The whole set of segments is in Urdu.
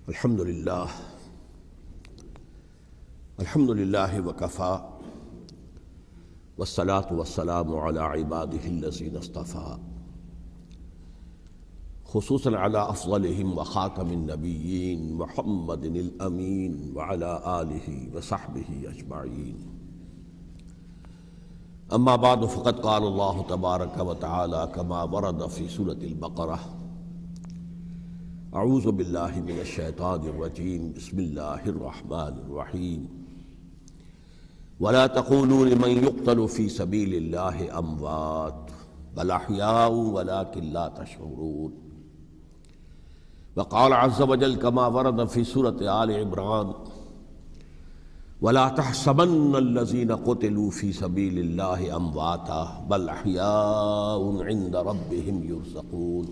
الحمد للہ وکفیٰ والصلاة والسلام علی عبادہ الذین اصطفیٰ خصوصاً علی افضلہم وخاتم النبیین محمد الامین وعلی آلہ وصحبہ اجمعین اما بعد فقد قال اللہ تبارک وتعالی کما ورد فی سورۃ البقرہ اعوذ باللہ من الشیطان الرجیم بسم اللہ الرحمن الرحیم ولا تقولوا لمن يقتل في سبيل الله اموات بل احياء ولكن لا تشعرون وقال عز وجل كما ورد في سورة آل عمران ولا تحسبن الذين قتلوا في سبيل الله امواتا بل احياء عند ربهم يرزقون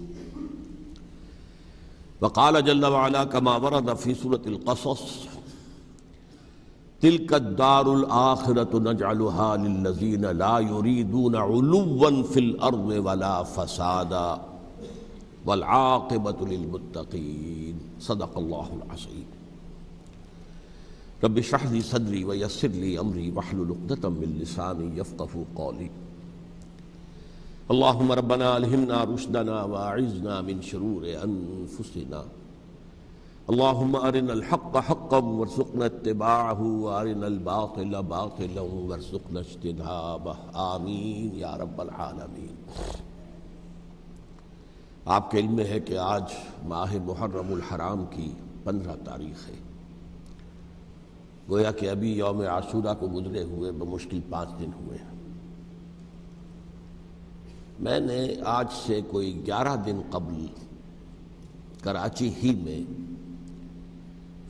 وقال جل وعلا كما ورد في سورة القصص تلك الدار الآخرة نجعلها للذين لا يريدون علوا في الأرض ولا فسادا والعاقبة للمتقين صدق الله العظيم رب اشرح لي صدري ويسر لي أمري واحلل عقدة من لساني يفقهوا قولي اللهم ربنا ألهمنا رشدنا وأعذنا من شرور أنفسنا اللهم أرنا الحق حقا وارزقنا اتباعه وأرنا الباطل باطلا وارزقنا اجتنابه آمین یا رب العالمین۔ آپ کے علم میں ہے کہ آج ماہ محرم الحرام کی 15 تاریخ ہے، گویا کہ ابھی یوم عاشورہ کو گزرے ہوئے بمشکل 5 دن ہوئے ہیں۔ میں نے آج سے کوئی 11 دن قبل کراچی ہی میں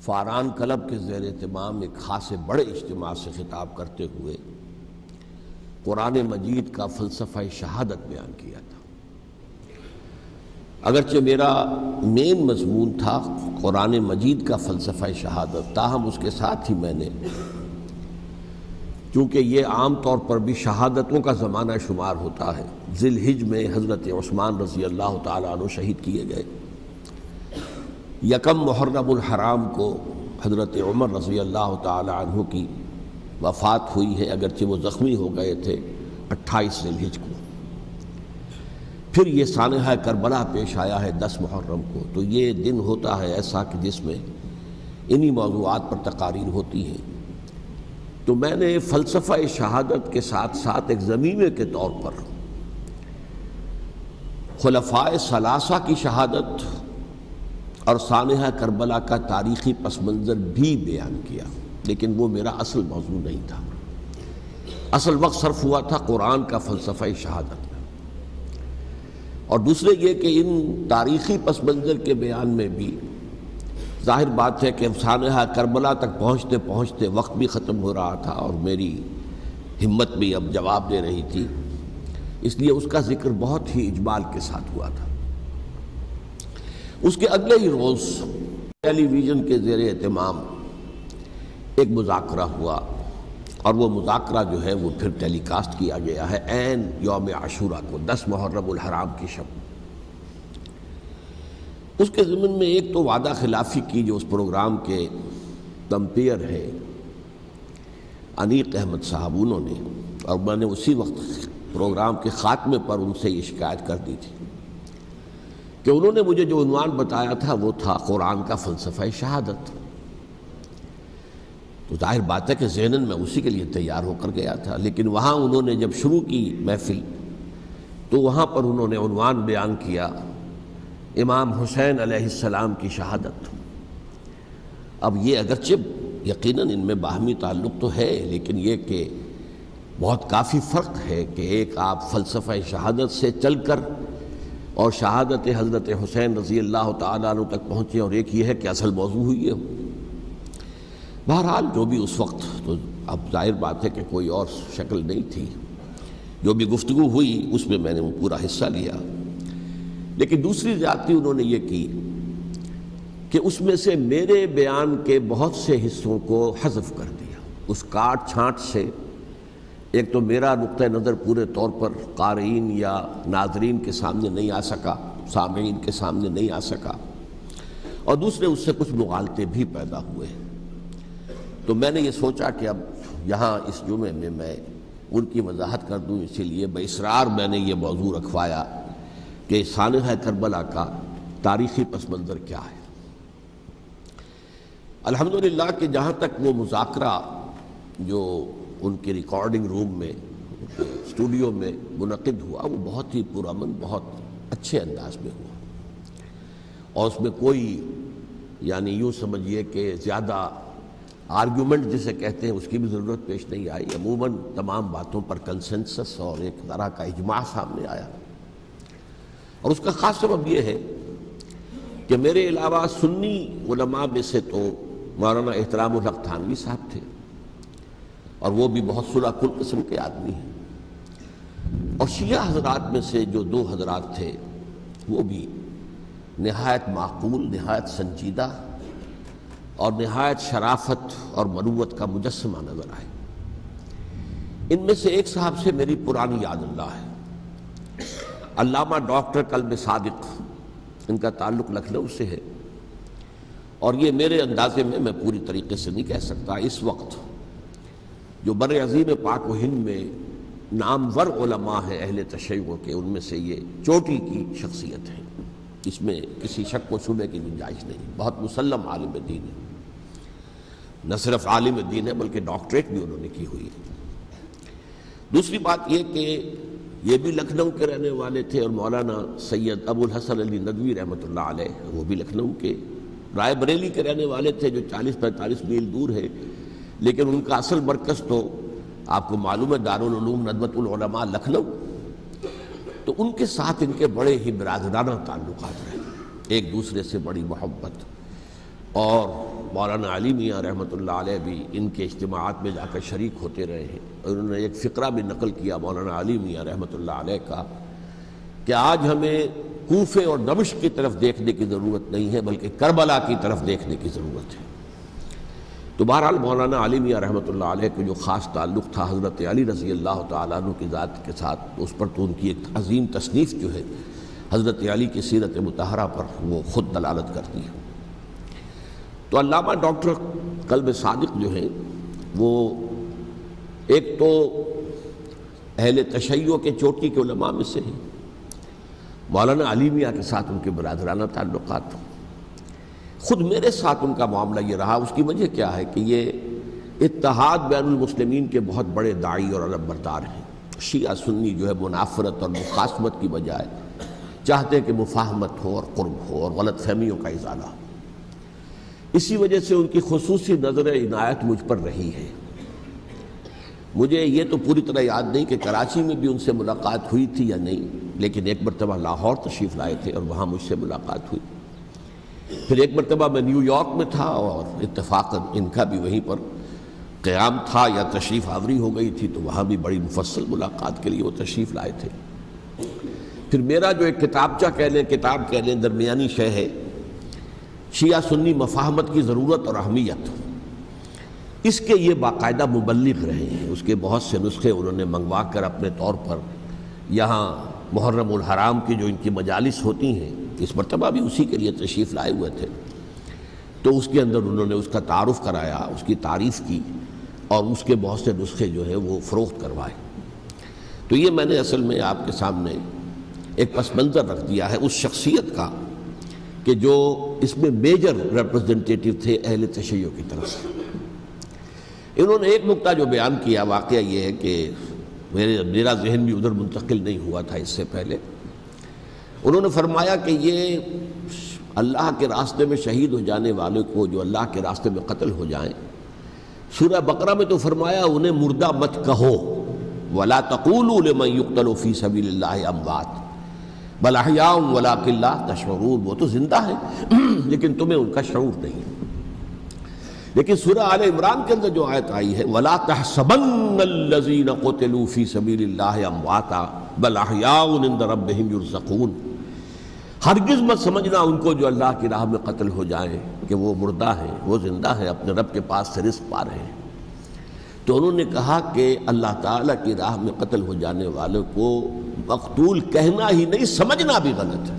فاران کلب کے زیر اہتمام ایک خاصے بڑے اجتماع سے خطاب کرتے ہوئے قرآن مجید کا فلسفہ شہادت بیان کیا تھا۔ اگرچہ میرا مین مضمون تھا قرآن مجید کا فلسفہ شہادت، تاہم اس کے ساتھ ہی میں نے، چونکہ یہ عام طور پر بھی شہادتوں کا زمانہ شمار ہوتا ہے، ذی الحجہ میں حضرت عثمان رضی اللہ تعالیٰ عنہ شہید کیے گئے، یکم محرم الحرام کو حضرت عمر رضی اللہ تعالیٰ عنہ کی وفات ہوئی ہے، اگرچہ وہ زخمی ہو گئے تھے 28 ذی الحجہ کو۔ پھر یہ سانحہ کربلا پیش آیا ہے 10 محرم کو، تو یہ دن ہوتا ہے ایسا کہ جس میں انہی موضوعات پر تقاریر ہوتی ہیں۔ تو میں نے فلسفہ شہادت کے ساتھ ساتھ ایک ضمیمے کے طور پر خلفائے ثلاثہ کی شہادت اور سانحہ کربلا کا تاریخی پس منظر بھی بیان کیا، لیکن وہ میرا اصل موضوع نہیں تھا۔ اصل وقت صرف ہوا تھا قرآن کا فلسفہ شہادت میں، اور دوسرے یہ کہ ان تاریخی پس منظر کے بیان میں بھی ظاہر بات ہے کہ سانحہ کربلا تک پہنچتے پہنچتے وقت بھی ختم ہو رہا تھا اور میری ہمت بھی اب جواب دے رہی تھی، اس لیے اس کا ذکر بہت ہی اجمال کے ساتھ ہوا تھا۔ اس کے اگلے ہی روز ٹیلی ویژن کے زیر اہتمام ایک مذاکرہ ہوا، اور وہ مذاکرہ جو ہے وہ پھر ٹیلی کاسٹ کیا گیا ہے عین یوم عاشورہ کو، 10 محرم الحرام کی شب۔ اس کے ضمن میں ایک تو وعدہ خلافی کی جو اس پروگرام کے کمپیئر ہے انیق احمد صاحب، انہوں نے، اور میں نے اسی وقت پروگرام کے خاتمے پر ان سے یہ شکایت کر دی تھی کہ انہوں نے مجھے جو عنوان بتایا تھا وہ تھا قرآن کا فلسفہ شہادت۔ تو ظاہر بات ہے کہ ذہناً میں اسی کے لیے تیار ہو کر گیا تھا، لیکن وہاں انہوں نے جب شروع کی محفل تو وہاں پر انہوں نے عنوان بیان کیا امام حسین علیہ السلام کی شہادت۔ اب یہ اگرچہ یقیناً ان میں باہمی تعلق تو ہے، لیکن یہ کہ بہت کافی فرق ہے کہ ایک آپ فلسفہ شہادت سے چل کر اور شہادت حضرت حسین رضی اللہ تعالیٰ عنہ تک پہنچے، اور ایک یہ ہے کہ اصل موضوع ہوئی ہے۔ بہرحال جو بھی اس وقت، تو اب ظاہر بات ہے کہ کوئی اور شکل نہیں تھی، جو بھی گفتگو ہوئی اس میں میں نے وہ پورا حصہ لیا، لیکن دوسری زیادتی انہوں نے یہ کی کہ اس میں سے میرے بیان کے بہت سے حصوں کو حذف کر دیا۔ اس کاٹ چھانٹ سے ایک تو میرا نقطہ نظر پورے طور پر قارئین یا ناظرین کے سامنے نہیں آ سکا، سامعین کے سامنے نہیں آ سکا، اور دوسرے اس سے کچھ مغالطے بھی پیدا ہوئے. تو میں نے یہ سوچا کہ اب یہاں اس جمعے میں ان کی وضاحت کر دوں، اسی لیے باصرار میں نے یہ موضوع رکھوایا کہ سانحہ کربلا کا تاریخی پس منظر کیا ہے. الحمدللہ کہ جہاں تک وہ مذاکرہ جو ان کے ریکارڈنگ روم میں اسٹوڈیو میں منعقد ہوا وہ بہت ہی پرامن، بہت اچھے انداز میں ہوا، اور اس میں کوئی یعنی یوں سمجھیے کہ زیادہ آرگیومنٹ جسے کہتے ہیں اس کی بھی ضرورت پیش نہیں آئی. عموماً تمام باتوں پر کنسنسس اور ایک طرح کا اجماع سامنے آیا. اور اس کا خاص سبب یہ ہے کہ میرے علاوہ سنی علماء میں سے تو مولانا احترام الحق تھانوی صاحب تھے، اور وہ بھی بہت صلح کل قسم کے آدمی ہیں، اور شیعہ حضرات میں سے جو دو حضرات تھے وہ بھی نہایت معقول، نہایت سنجیدہ اور نہایت شرافت اور مروت کا مجسمہ نظر آئے. ان میں سے ایک صاحب سے میری پرانی یاد اللہ ہے، علامہ ڈاکٹر قلب صادق. ان کا تعلق لکھنؤ سے ہے، اور یہ میرے اندازے میں پوری طریقے سے نہیں کہہ سکتا، اس وقت جو بر عظیم پاک و ہند میں نامور علماء ہیں اہل تشیع کے، ان میں سے یہ چوٹی کی شخصیت ہے. اس میں کسی شک و شبے کی گنجائش نہیں. بہت مسلم عالم دین ہے، نہ صرف عالم دین ہے بلکہ ڈاکٹریٹ بھی انہوں نے کی ہوئی ہے. دوسری بات یہ کہ یہ بھی لکھنؤ کے رہنے والے تھے، اور مولانا سید ابو الحسن علی ندوی رحمۃ اللہ علیہ وہ بھی لکھنؤ کے، رائے بریلی کے رہنے والے تھے جو 40-45 میل دور ہے، لیکن ان کا اصل مرکز تو آپ کو معلوم ہے دارالعلوم ندوۃ العلماء لکھنؤ. تو ان کے ساتھ ان کے بڑے ہی برادرانہ تعلقات رہے، ایک دوسرے سے بڑی محبت. اور مولانا علی میاں رحمۃ اللہ علیہ بھی ان کے اجتماعات میں جا کر شریک ہوتے رہے ہیں. اور انہوں نے ایک فقرہ بھی نقل کیا مولانا علی میاں رحمۃ اللہ علیہ کا کہ آج ہمیں کوفے اور دمشق کی طرف دیکھنے کی ضرورت نہیں ہے بلکہ کربلا کی طرف دیکھنے کی ضرورت ہے. تو بہرحال مولانا علی میاں رحمۃ اللہ علیہ کو جو خاص تعلق تھا حضرت علی رضی اللہ تعالیٰ عنہ کی ذات کے ساتھ، اس پر تو ان کی ایک عظیم تصنیف جو ہے حضرت علی کی سیرت مطہرہ پر وہ خود دلالت کرتی ہے. تو علامہ ڈاکٹر قلب صادق جو ہیں وہ ایک تو اہل تشیع کے چوٹی کے علماء میں سے ہیں. مولانا علی میاں کے ساتھ ان کے برادرانہ تعلقات، خود میرے ساتھ ان کا معاملہ یہ رہا. اس کی وجہ کیا ہے کہ یہ اتحاد بین المسلمین کے بہت بڑے داعی اور علم بردار ہیں. شیعہ سنی جو ہے منافرت اور مخاصمت کی بجائے چاہتے ہیں کہ مفاہمت ہو اور قرب ہو اور غلط فہمیوں کا ازالہ ہو. اسی وجہ سے ان کی خصوصی نظر عنایت مجھ پر رہی ہے. مجھے یہ تو پوری طرح یاد نہیں کہ کراچی میں بھی ان سے ملاقات ہوئی تھی یا نہیں، لیکن ایک مرتبہ لاہور تشریف لائے تھے اور وہاں مجھ سے ملاقات ہوئی. پھر ایک مرتبہ میں نیو یارک میں تھا اور اتفاقاً ان کا بھی وہیں پر قیام تھا یا تشریف آوری ہو گئی تھی، تو وہاں بھی بڑی مفصل ملاقات کے لیے وہ تشریف لائے تھے. پھر میرا جو ایک کتاب کہہ لیں درمیانی شے ہے، شیعہ سنی مفاہمت کی ضرورت اور اہمیت، اس کے یہ باقاعدہ مبلغ رہے ہیں. اس کے بہت سے نسخے انہوں نے منگوا کر اپنے طور پر یہاں محرم الحرام کی جو ان کی مجالس ہوتی ہیں، اس مرتبہ بھی اسی کے لیے تشریف لائے ہوئے تھے، تو اس کے اندر انہوں نے اس کا تعارف کرایا، اس کی تعریف کی، اور اس کے بہت سے نسخے جو ہیں وہ فروخت کروائے. تو یہ میں نے اصل میں آپ کے سامنے ایک پس منظر رکھ دیا ہے اس شخصیت کا کہ جو اس میں میجر ریپرزنٹیٹیو تھے اہل تشیع کی طرف سے. انہوں نے ایک نقطہ جو بیان کیا، واقعہ یہ ہے کہ میرا ذہن بھی ادھر منتقل نہیں ہوا تھا اس سے پہلے. انہوں نے فرمایا کہ یہ اللہ کے راستے میں شہید ہو جانے والے کو جو اللہ کے راستے میں قتل ہو جائیں، سورہ بقرہ میں تو فرمایا انہیں مردہ مت کہو، وَلَا تَقُولُوا لِمَنْ يُقْتَلُ فِي سَبِيلِ اللَّهِ أَمْوَاتٌ بَلْ أَحْيَاءٌ وَلَٰكِن لَا تَشْعُرُونَ. وہ تو زندہ ہیں لیکن تمہیں ان کا شعور نہیں. لیکن سورہ آل عمران کے اندر جو آیت آئی ہے وَلَا تَحْسَبَنَّ الَّذِينَ قُتِلُوا فِي سَبِيلِ اللَّهِ أَمْوَاتًا بَلْ أَحْيَاءٌ عِندَ رَبِّهِمْ يُرْزَقُونَ. ہرگز مت سمجھنا ان کو جو اللہ کی راہ میں قتل ہو جائیں کہ وہ مردہ ہیں، وہ زندہ ہیں، اپنے رب کے پاس سے رزق پا رہے ہیں. تو انہوں نے کہا کہ اللہ تعالیٰ کی راہ میں قتل ہو جانے والوں کو مقتول کہنا ہی نہیں، سمجھنا بھی غلط ہے.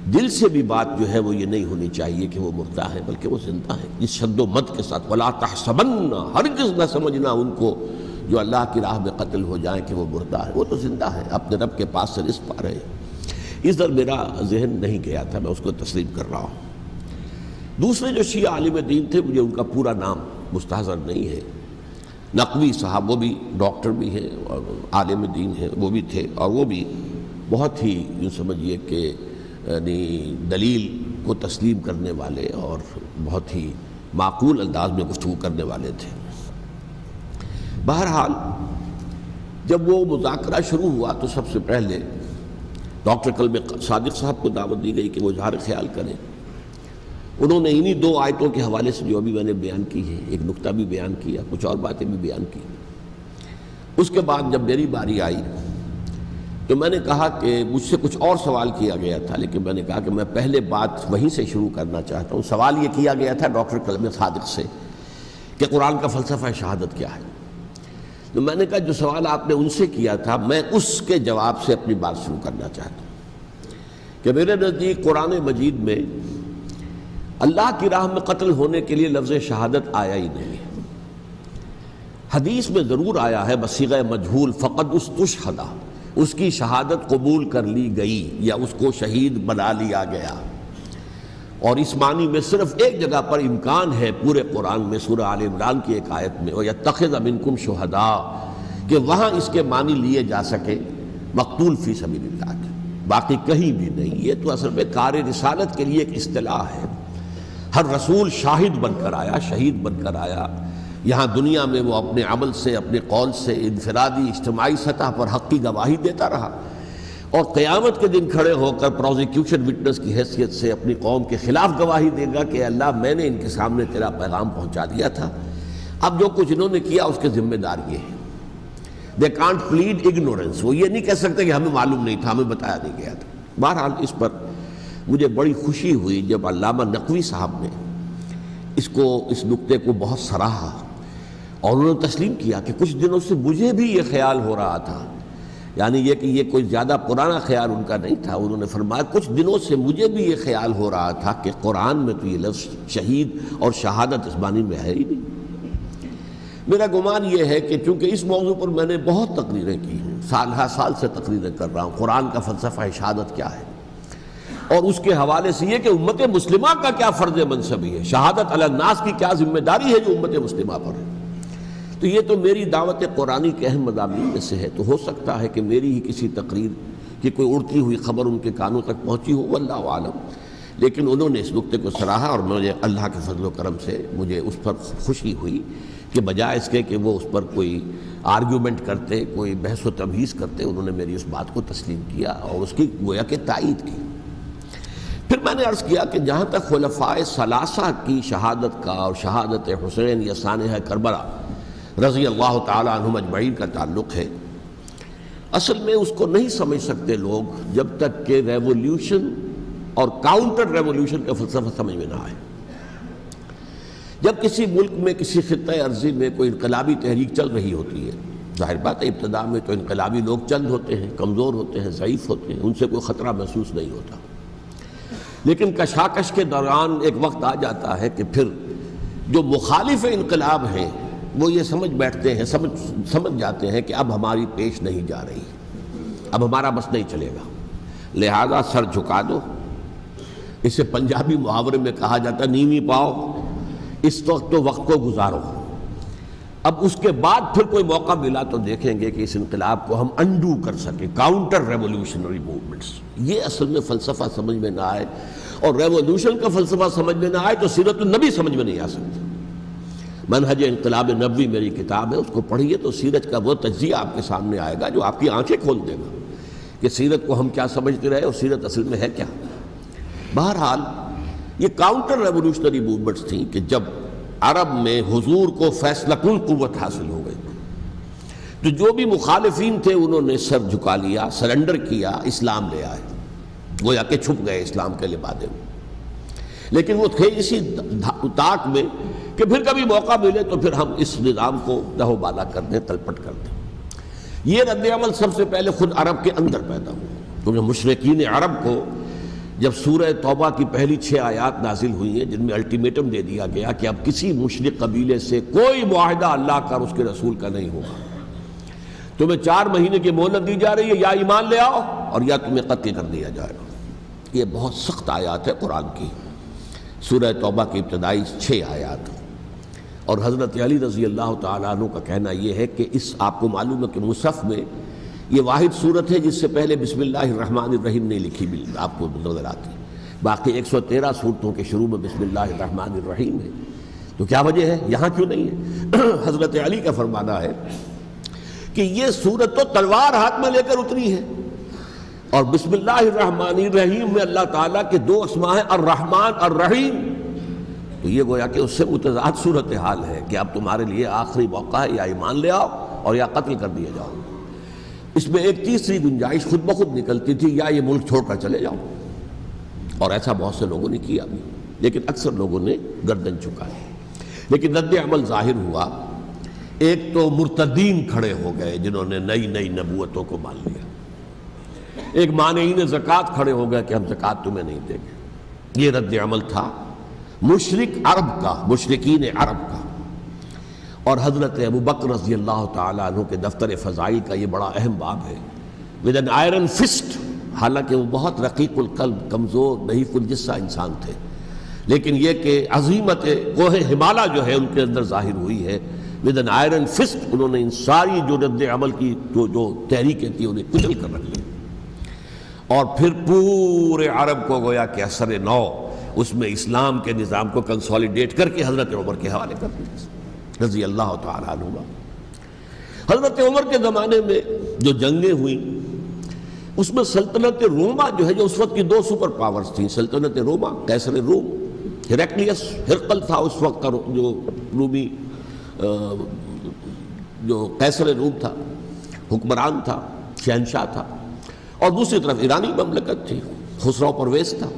دل سے بھی بات جو ہے وہ یہ نہیں ہونی چاہیے کہ وہ مردہ ہے، بلکہ وہ زندہ ہے، اس شد و مد کے ساتھ وَلَا تَحْسَبَنَّ، ہرگز نہ سمجھنا ان کو جو اللہ کی راہ میں قتل ہو جائیں کہ وہ مردہ ہے، وہ تو زندہ ہے، اپنے رب کے پاس سے رزق پا رہے ہیں۔ اس در میرا ذہن نہیں گیا تھا، میں اس کو تسلیم کر رہا ہوں۔ دوسرے جو شیعہ عالم دین تھے، مجھے ان کا پورا نام مستحضر نہیں ہے، نقوی صاحب، وہ بھی ڈاکٹر بھی ہیں اور عالم دین ہیں، وہ بھی تھے، اور وہ بھی بہت ہی یوں سمجھیے کہ یعنی دلیل کو تسلیم کرنے والے اور بہت ہی معقول انداز میں گفتگو کرنے والے تھے۔ بہرحال جب وہ مذاکرہ شروع ہوا تو سب سے پہلے ڈاکٹر قلب صادق صاحب کو دعوت دی گئی کہ وہ اظہار خیال کریں۔ انہوں نے انہی 2 آیتوں کے حوالے سے جو ابھی میں نے بیان کی ہے، ایک نقطہ بھی بیان کیا، کچھ اور باتیں بھی بیان کی۔ اس کے بعد جب میری باری آئی تو میں نے کہا کہ مجھ سے کچھ اور سوال کیا گیا تھا، لیکن میں نے کہا کہ میں پہلے بات وہیں سے شروع کرنا چاہتا ہوں۔ سوال یہ کیا گیا تھا ڈاکٹر قلب صادق سے کہ قرآن کا فلسفہ شہادت کیا ہے۔ تو میں نے کہا جو سوال آپ نے ان سے کیا تھا، میں اس کے جواب سے اپنی بات شروع کرنا چاہتا ہوں کہ میرے نزدیک قرآن مجید میں اللہ کی راہ میں قتل ہونے کے لیے لفظ شہادت آیا ہی نہیں ہے۔ حدیث میں ضرور آیا ہے بصیغہ مجہول، فقد استشہدا، اس کی شہادت قبول کر لی گئی یا اس کو شہید بنا لیا گیا، اور اس معنی میں صرف ایک جگہ پر امکان ہے پورے قرآن میں، سورہ آل عمران کی ایک آیت میں، وَيَتَّخِذَ مِنْكُمْ شُهَدَاءَ، کہ وہاں اس کے معنی لیے جا سکے مقتول فی سبیل اللہ کے، باقی کہیں بھی نہیں۔ یہ تو اصل میں کار رسالت کے لیے ایک اصطلاح ہے۔ ہر رسول شاہد بن کر آیا، شہید بن کر آیا، یہاں دنیا میں وہ اپنے عمل سے، اپنے قول سے انفرادی اجتماعی سطح پر حق کی گواہی دیتا رہا، اور قیامت کے دن کھڑے ہو کر پروزیکیوشن وٹنس کی حیثیت سے اپنی قوم کے خلاف گواہی دے گا کہ اللہ میں نے ان کے سامنے تیرا پیغام پہنچا دیا تھا، اب جو کچھ انہوں نے کیا اس کے ذمہ دار یہ ہے۔ دے کانٹ پلیڈ اگنورنس، وہ یہ نہیں کہہ سکتے کہ ہمیں معلوم نہیں تھا، ہمیں بتایا نہیں گیا تھا۔ بہرحال اس پر مجھے بڑی خوشی ہوئی جب علامہ نقوی صاحب نے اس نقطے کو بہت سراہا، اور انہوں نے تسلیم کیا کہ کچھ دنوں سے مجھے بھی یہ خیال ہو رہا تھا، یعنی یہ کہ یہ کوئی زیادہ پرانا خیال ان کا نہیں تھا۔ انہوں نے فرمایا کچھ دنوں سے مجھے بھی یہ خیال ہو رہا تھا کہ قرآن میں تو یہ لفظ شہید اور شہادت اس معنی میں ہے ہی نہیں۔ میرا گمان یہ ہے کہ چونکہ اس موضوع پر میں نے بہت تقریریں کی ہیں، سال ہر سال سے تقریریں کر رہا ہوں، قرآن کا فلسفہ شہادت کیا ہے، اور اس کے حوالے سے یہ کہ امت مسلمہ کا کیا فرض منصبی ہے، شہادت علی الناس کی کیا ذمہ داری ہے جو امت مسلمہ پر ہے۔ تو یہ تو میری دعوت قرآنی کے اہم مضامین میں سے ہے، تو ہو سکتا ہے کہ میری ہی کسی تقریر کی کوئی اڑتی ہوئی خبر ان کے کانوں تک پہنچی ہو، واللہ عالم، لیکن انہوں نے اس نقطے کو سراہا، اور مجھے اللہ کے فضل و کرم سے مجھے اس پر خوشی ہوئی کہ بجائے اس کے کہ وہ اس پر کوئی آرگیومنٹ کرتے، کوئی بحث و تبحیث کرتے، انہوں نے میری اس بات کو تسلیم کیا اور اس کی گویا کہ تائید کی۔ پھر میں نے عرض کیا کہ جہاں تک خلفائے ثلاثہ کی شہادت کا اور شہادت حسین یا سانحہ کربلا رضی اللہ تعالیٰ عنہم اجمعین کا تعلق ہے، اصل میں اس کو نہیں سمجھ سکتے لوگ جب تک کہ ریولوشن اور کاؤنٹر ریولوشن کا فلسفہ سمجھ میں نہ آئے۔ جب کسی ملک میں کسی خطہ ارضی میں کوئی انقلابی تحریک چل رہی ہوتی ہے، ظاہر بات ہے ابتدا میں تو انقلابی لوگ چند ہوتے ہیں، کمزور ہوتے ہیں، ضعیف ہوتے ہیں، ان سے کوئی خطرہ محسوس نہیں ہوتا، لیکن کشاکش کے دوران ایک وقت آ جاتا ہے کہ پھر جو مخالف انقلاب ہیں وہ یہ سمجھ بیٹھتے ہیں، سمجھ جاتے ہیں کہ اب ہماری پیش نہیں جا رہی، اب ہمارا بس نہیں چلے گا، لہذا سر جھکا دو۔ اسے پنجابی محاورے میں کہا جاتا ہے نیوی پاؤ، اس وقت تو وقت کو گزارو، اب اس کے بعد پھر کوئی موقع ملا تو دیکھیں گے کہ اس انقلاب کو ہم انڈو کر سکیں، کاؤنٹر ریولوشنری موومنٹس۔ یہ اصل میں فلسفہ سمجھ میں نہ آئے، اور ریولوشن کا فلسفہ سمجھ میں نہ آئے تو سیرت النبی سمجھ میں نہیں آ سکتی۔ منہج انقلاب نبوی میری کتاب ہے، اس کو پڑھیے تو سیرت کا وہ تجزیہ آپ کے سامنے آئے گا جو آپ کی آنکھیں کھول دے گا کہ سیرت کو ہم کیا سمجھتے رہے اور سیرت اصل میں ہے کیا۔ بہرحال یہ کاؤنٹر ریولوشنری موومنٹس تھیں کہ جب عرب میں حضور کو فیصلہ کن قوت حاصل ہو گئی تو جو بھی مخالفین تھے انہوں نے سر جھکا لیا، سرنڈر کیا، اسلام لے آئے، گویا کہ چھپ گئے اسلام کے لبادے میں، لیکن وہ تھے اسی طاق میں کہ پھر کبھی موقع ملے تو پھر ہم اس نظام کو دہو بالا کر دیں، تلپٹ کر دیں۔ یہ رد عمل سب سے پہلے خود عرب کے اندر پیدا ہوا، کیونکہ مشرکین عرب کو جب سورہ توبہ کی پہلی 6 آیات نازل ہوئی ہیں جن میں الٹیمیٹم دے دیا گیا کہ اب کسی مشرک قبیلے سے کوئی معاہدہ اللہ کا اور اس کے رسول کا نہیں ہوگا، تمہیں 4 مہینے کی مہلت دی جا رہی ہے، یا ایمان لے آؤ اور یا تمہیں قتل کر دیا جائے گا۔ یہ بہت سخت آیات ہے قرآن کی، سورہ توبہ کی ابتدائی 6 آیات۔ اور حضرت علی رضی اللہ تعالیٰ عنہ کا کہنا یہ ہے کہ آپ کو معلوم ہے کہ مصحف میں یہ واحد صورت ہے جس سے پہلے بسم اللہ الرحمن الرحیم نہیں لکھی بھی آپ کو نظر آتی، باقی 113 صورتوں کے شروع میں بسم اللہ الرحمن الرحیم ہے۔ تو کیا وجہ ہے یہاں کیوں نہیں ہے؟ حضرت علی کا فرمانا ہے کہ یہ صورت تو تلوار ہاتھ میں لے کر اتری ہے، اور بسم اللہ الرحمن الرحیم میں اللہ تعالیٰ کے 2 اسماء ہیں، الرحمن الرحیم، تو یہ گویا کہ اس سے متضاد صورتحال ہے کہ اب تمہارے لیے آخری موقع ہے، یا ایمان لے آؤ اور یا قتل کر دیا جاؤ۔ اس میں ایک تیسری گنجائش خود بخود نکلتی تھی، یا یہ ملک چھوڑ کر چلے جاؤ، اور ایسا بہت سے لوگوں نے کیا بھی، لیکن اکثر لوگوں نے گردن چکائی۔ لیکن رد عمل ظاہر ہوا، ایک تو مرتدین کھڑے ہو گئے جنہوں نے نئی نبوتوں کو مان لیا، ایک مانعین زکوٰۃ کھڑے ہو گئے کہ ہم زکوٰۃ تمہیں نہیں دیں گے۔ یہ رد عمل تھا مشرک عرب کا، مشرکین عرب کا۔ اور حضرت ابو بکر رضی اللہ تعالیٰ عنہ کے دفتر فضائل کا یہ بڑا اہم باب ہے، ود این آئرن فسٹ، حالانکہ وہ بہت رقیق القلب، کمزور، نحیف الجثہ انسان تھے، لیکن یہ کہ عظیمت کوہ ہمالیہ جو ہے ان کے اندر ظاہر ہوئی ہے، ود این آئرن فسٹ انہوں نے ان ساری جو رد عمل کی جو تحریکیں تھیں انہیں کچل کر رکھ لیا، اور پھر پورے عرب کو گویا کہ اثر نو اس میں اسلام کے نظام کو کنسولیڈیٹ کر کے حضرت عمر کے حوالے کر دیا رضی اللہ تعالیٰ عنہ۔ حضرت عمر کے زمانے میں جو جنگیں ہوئیں اس میں سلطنت روما جو ہے، جو اس وقت کی 2 سپر پاورز تھیں، سلطنت روما، قیصر روم، ہیرکلیس، ہرقل تھا اس وقت کا جو رومی جو قیصر روم تھا، حکمران تھا، شہنشاہ تھا، اور دوسری طرف ایرانی مملکت تھی، خسرو پرویز تھا۔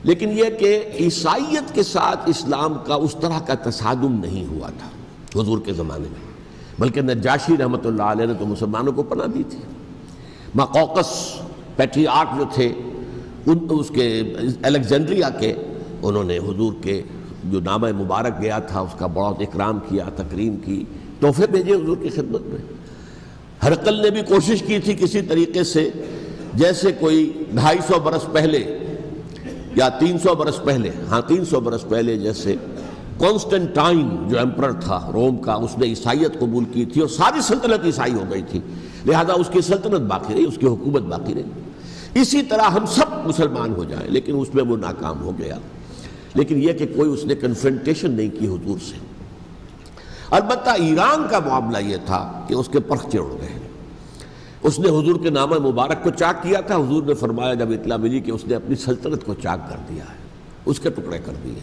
لیکن یہ کہ عیسائیت کے ساتھ اسلام کا اس طرح کا تصادم نہیں ہوا تھا حضور کے زمانے میں، بلکہ نجاشی رحمۃ اللہ علیہ نے تو مسلمانوں کو پناہ دی تھی۔ مقوقس پیٹریارک جو تھے اس کے الیگزینڈریا کے، انہوں نے حضور کے جو نامہ مبارک گیا تھا اس کا بہت اکرام کیا، تکریم کی، تحفے بھیجے حضور کی خدمت میں۔ ہرقل نے بھی کوشش کی تھی کسی طریقے سے، جیسے کوئی 250 برس پہلے یا 300 برس پہلے، 300 برس پہلے جیسے کانسٹنٹائن جو ایمپرر تھا روم کا، اس نے عیسائیت قبول کی تھی اور ساری سلطنت عیسائی ہو گئی تھی، لہذا اس کی سلطنت باقی رہی، اس کی حکومت باقی رہی۔ اسی طرح ہم سب مسلمان ہو جائیں، لیکن اس میں وہ ناکام ہو گیا۔ لیکن یہ کہ کوئی اس نے کنفرنٹیشن نہیں کی حضور سے۔ البتہ ایران کا معاملہ یہ تھا کہ اس کے پرخچے اڑ گئے، اس نے حضور کے نامہ مبارک کو چاک کیا تھا، حضور نے فرمایا جب اطلاع ملی کہ اس نے اپنی سلطنت کو چاک کر دیا ہے، اس کے ٹکڑے کر دیے۔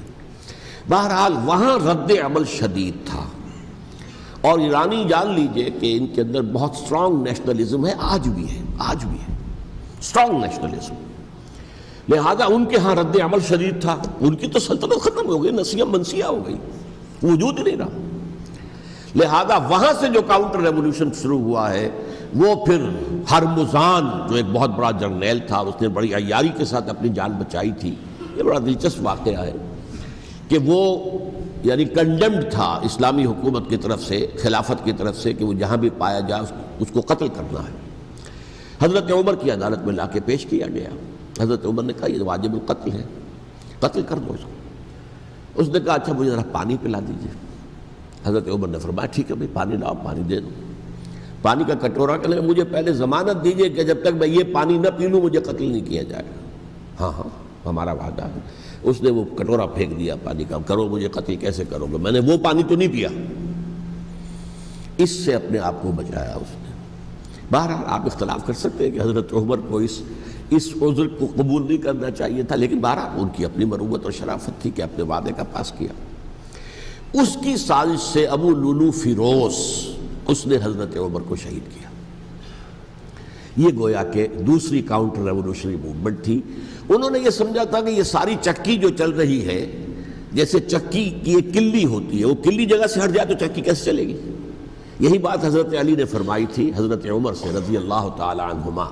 بہرحال وہاں رد عمل شدید تھا، اور ایرانی جان لیجئے کہ ان کے اندر بہت سٹرانگ نیشنلزم ہے، آج بھی ہے سٹرانگ نیشنلزم، لہذا ان کے ہاں رد عمل شدید تھا۔ ان کی تو سلطنت ختم ہو گئی، نسیہ منسیہ ہو گئی، وجود ہی نہیں رہا۔ لہذا وہاں سے جو کاؤنٹر ریولوشن شروع ہوا ہے وہ پھر ہرمزان جو ایک بہت بڑا جرنیل تھا، اس نے بڑی عیاری کے ساتھ اپنی جان بچائی تھی۔ یہ بڑا دلچسپ واقعہ ہے کہ وہ یعنی کنڈیمڈ تھا اسلامی حکومت کی طرف سے، خلافت کی طرف سے، کہ وہ جہاں بھی پایا جائے اس کو قتل کرنا ہے۔ حضرت عمر کی عدالت میں لا کے پیش کیا گیا، حضرت عمر نے کہا یہ واجب القتل ہے، قتل کر دو اس کو۔ اس نے کہا اچھا مجھے ذرا پانی پلا دیجیے۔ حضرت عمر نے فرمایا ٹھیک ہے بھائی، پانی لاؤ، پانی دے دو۔ پانی کا کٹورا کہنے مجھے پہلے ضمانت دیجیے کہ جب تک میں یہ پانی نہ پی لوں مجھے قتل نہیں کیا جائے گا۔ ہاں ہمارا وعدہ ہے۔ اس نے وہ کٹورا پھینک دیا پانی کا، کرو مجھے قتل کیسے کرو گے، میں نے وہ پانی تو نہیں پیا۔ اس سے اپنے آپ کو بچایا اس نے۔ بہرحال آپ اختلاف کر سکتے ہیں کہ حضرت عمر کو اس عذر کو قبول نہیں کرنا چاہیے تھا، لیکن بہرحال ان کی اپنی مروت اور شرافت تھی کہ اپنے وعدے کا پاس کیا۔ اس کی سازش سے ابو لولو فیروز اس نے حضرت عمر کو شہید کیا۔ یہ گویا کہ دوسری کاؤنٹر ریولوشنری موومنٹ تھی۔ انہوں نے یہ سمجھا تھا کہ یہ ساری چکی جو چل رہی ہے، جیسے چکی کی ایک کلی ہوتی ہے، وہ کلی جگہ سے ہٹ جائے تو چکی کیسے چلے گی۔ یہی بات حضرت علی نے فرمائی تھی حضرت عمر سے رضی اللہ تعالی عنہما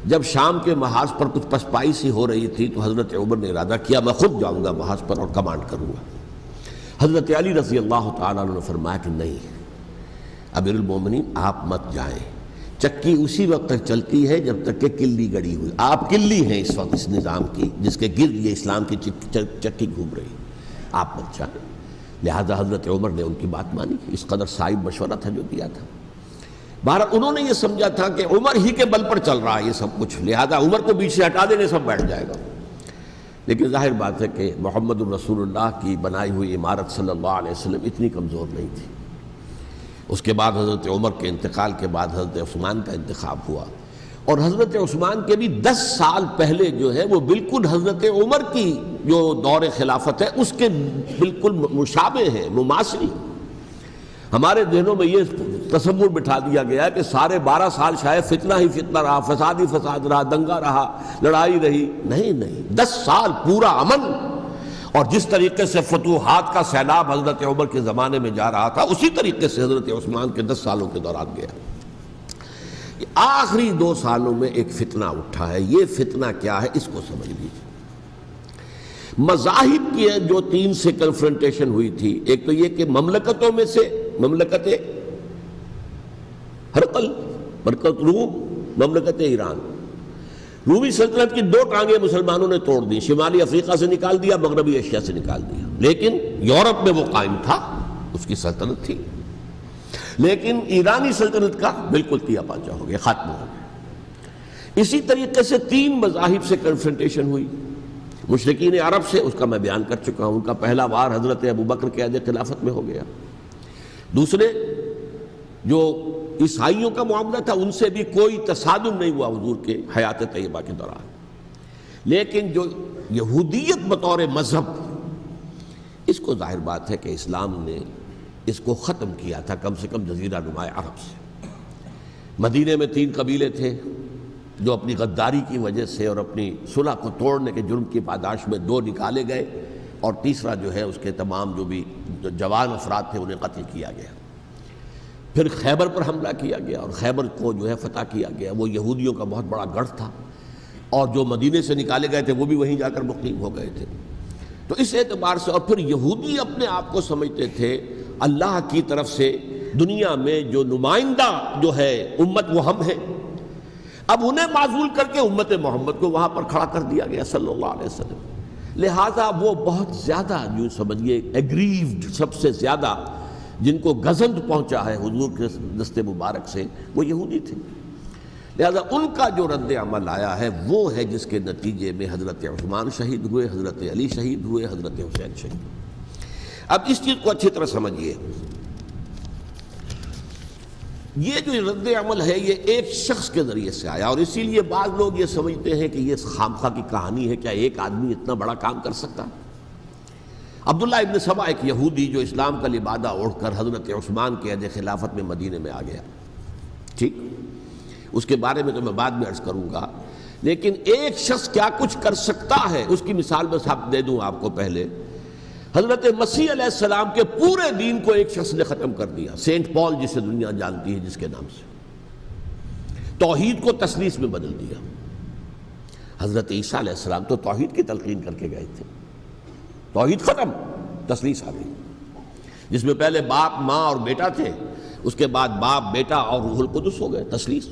جب شام کے محاذ پر کچھ پسپائی سی ہو رہی تھی تو حضرت عمر نے ارادہ کیا میں خود جاؤں گا محاذ پر اور کمانڈ کروں گا۔ حضرت علی رضی اللہ تعالیٰ عنہ نے فرمایا کہ نہیں امیر المومنین آپ مت جائیں، چکی اسی وقت تک چلتی ہے جب تک کہ کلی گڑی ہوئی، آپ کلی ہیں اس وقت اس نظام کی جس کے گرد یہ اسلام کی چکی گھوم رہی، آپ مت جائیں۔ لہذا حضرت عمر نے ان کی بات مانی، اس قدر صائب مشورہ تھا جو دیا تھا۔ بہرحال انہوں نے یہ سمجھا تھا کہ عمر ہی کے بل پر چل رہا ہے یہ سب کچھ، لہذا عمر کو بیچ سے ہٹا دینے سب بیٹھ جائے گا۔ لیکن ظاہر بات ہے کہ محمد الرسول اللہ کی بنائی ہوئی عمارت صلی اللہ علیہ وسلم اتنی کمزور نہیں تھی۔ اس کے بعد حضرت عمر کے انتقال کے بعد حضرت عثمان کا انتخاب ہوا، اور حضرت عثمان کے بھی 10 سال پہلے جو ہے وہ بالکل حضرت عمر کی جو دور خلافت ہے اس کے بالکل مشابہ ہے، مماثلی۔ ہمارے ذہنوں میں یہ تصور بٹھا دیا گیا ہے کہ سارے 12 سال شاید فتنہ ہی فتنہ رہا، فساد ہی فساد رہا، دنگا رہا، لڑائی رہی۔ نہیں، 10 سال پورا امن، اور جس طریقے سے فتوحات کا سیلاب حضرت عمر کے زمانے میں جا رہا تھا اسی طریقے سے حضرت عثمان کے 10 سالوں کے دوران گیا۔ آخری 2 سالوں میں ایک فتنہ اٹھا ہے، یہ فتنہ کیا ہے اس کو سمجھ لیجیے۔ مذاہب کی جو 3 سے کنفرنٹیشن ہوئی تھی، ایک تو یہ کہ مملکتوں میں سے مملکت ہرقل، مملکت روم، مملکت ایران، رومی سلطنت کی 2 ٹانگیں مسلمانوں نے توڑ دی، شمالی افریقہ سے نکال دیا، مغربی ایشیا سے نکال دیا، لیکن یورپ میں وہ قائم تھا، اس کی سلطنت تھی، لیکن ایرانی سلطنت کا بالکل تیا پاچا ہو گیا، ختم ہو گیا۔ اسی طریقے سے 3 مذاہب سے کنفرنٹیشن ہوئی، مشرکین عرب سے، اس کا میں بیان کر چکا ہوں، ان کا پہلا وار حضرت ابوبکر کے عہد خلافت میں ہو گیا۔ دوسرے جو عیسائیوں کا معاملہ تھا ان سے بھی کوئی تصادم نہیں ہوا حضور کے حیات طیبہ کے دوران، لیکن جو یہودیت بطور مذہب، اس کو ظاہر بات ہے کہ اسلام نے اس کو ختم کیا تھا کم سے کم جزیرہ نما عرب سے۔ مدینے میں 3 قبیلے تھے جو اپنی غداری کی وجہ سے اور اپنی صلح کو توڑنے کے جرم کی پاداش میں 2 نکالے گئے، اور تیسرا جو ہے اس کے تمام جو بھی جوان افراد تھے انہیں قتل کیا گیا۔ پھر خیبر پر حملہ کیا گیا اور خیبر کو جو ہے فتح کیا گیا، وہ یہودیوں کا بہت بڑا گڑھ تھا، اور جو مدینے سے نکالے گئے تھے وہ بھی وہیں جا کر مقیم ہو گئے تھے۔ تو اس اعتبار سے، اور پھر یہودی اپنے آپ کو سمجھتے تھے اللہ کی طرف سے دنیا میں جو نمائندہ جو ہے امت وہ ہم ہیں، اب انہیں معزول کر کے امت محمد کو وہاں پر کھڑا کر دیا گیا صلی اللہ علیہ وسلم۔ لہٰذا وہ بہت زیادہ جو سمجھیے ایگریوڈ، سب سے زیادہ جن کو گزند پہنچا ہے حضور کے دست مبارک سے، وہ یہودی تھے۔ لہذا ان کا جو رد عمل آیا ہے وہ ہے جس کے نتیجے میں حضرت عثمان شہید ہوئے، حضرت علی شہید ہوئے، حضرت حسین شہید ہوئے۔ اب اس چیز کو اچھی طرح سمجھیے، یہ جو رد عمل ہے یہ ایک شخص کے ذریعے سے آیا، اور اسی لیے بعض لوگ یہ سمجھتے ہیں کہ یہ خامخواہ کی کہانی ہے، کیا ایک آدمی اتنا بڑا کام کر سکتا؟ عبداللہ ابن سبا ایک یہودی جو اسلام کا لبادہ اوڑھ کر حضرت عثمان کے عہد خلافت میں مدینے میں آ گیا، ٹھیک، اس کے بارے میں تو میں بعد میں عرض کروں گا، لیکن ایک شخص کیا کچھ کر سکتا ہے اس کی مثال میں صاحب دے دوں آپ کو۔ پہلے حضرت مسیح علیہ السلام کے پورے دین کو ایک شخص نے ختم کر دیا، سینٹ پال جسے دنیا جانتی ہے جس کے نام سے، توحید کو تثلیث میں بدل دیا۔ حضرت عیسیٰ علیہ السلام تو توحید کی تلقین کر کے گئے تھے، توحید ختم، تثلیث آ گئی، جس میں پہلے باپ ماں اور بیٹا تھے، اس کے بعد باپ بیٹا اور روح القدس ہو گئے، تثلیث۔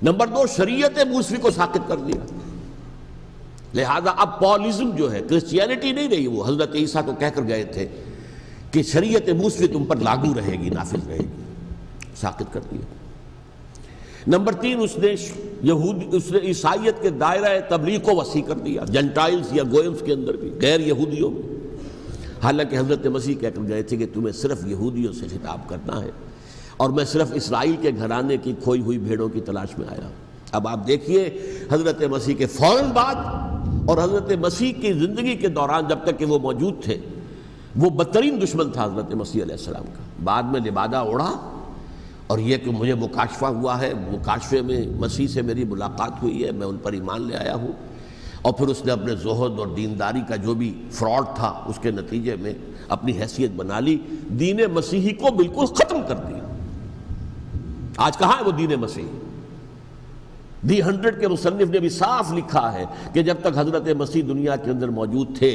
نمبر 2، شریعت موسوی کو ساقط کر دیا، لہذا اب پالزم جو ہے، کرسچینٹی نہیں رہی، وہ حضرت عیسیٰ کو کہہ کر گئے تھے کہ شریعت موسوی تم پر لاگو رہے گی، نافذ رہے گی، ساقط کر دیا۔ نمبر 3، اس نے عیسائیت کے دائرہ تبلیغ کو وسیع کر دیا، جنٹائلز یا گوئمز کے اندر بھی، غیر یہودیوں میں، حالانکہ حضرت مسیح کہہ کر گئے تھے کہ تمہیں صرف یہودیوں سے خطاب کرنا ہے، اور میں صرف اسرائیل کے گھرانے کی کھوئی ہوئی بھیڑوں کی تلاش میں آیا۔ اب آپ دیکھیے حضرت مسیح کے فوراً بعد اور حضرت مسیح کی زندگی کے دوران جب تک کہ وہ موجود تھے، وہ بدترین دشمن تھا حضرت مسیح علیہ السلام کا۔ بعد میں لبادہ اوڑھا، اور یہ کہ مجھے مکاشفہ ہوا ہے، مکاشفے میں مسیح سے میری ملاقات ہوئی ہے، میں ان پر ایمان لے آیا ہوں، اور پھر اس نے اپنے زہد اور دینداری کا جو بھی فراڈ تھا اس کے نتیجے میں اپنی حیثیت بنا لی، دین مسیحی کو بالکل ختم کر دیا۔ آج کہاں ہے وہ دین مسیحی؟ دی 100 کے مصنف نے بھی صاف لکھا ہے کہ جب تک حضرت مسیح دنیا کے اندر موجود تھے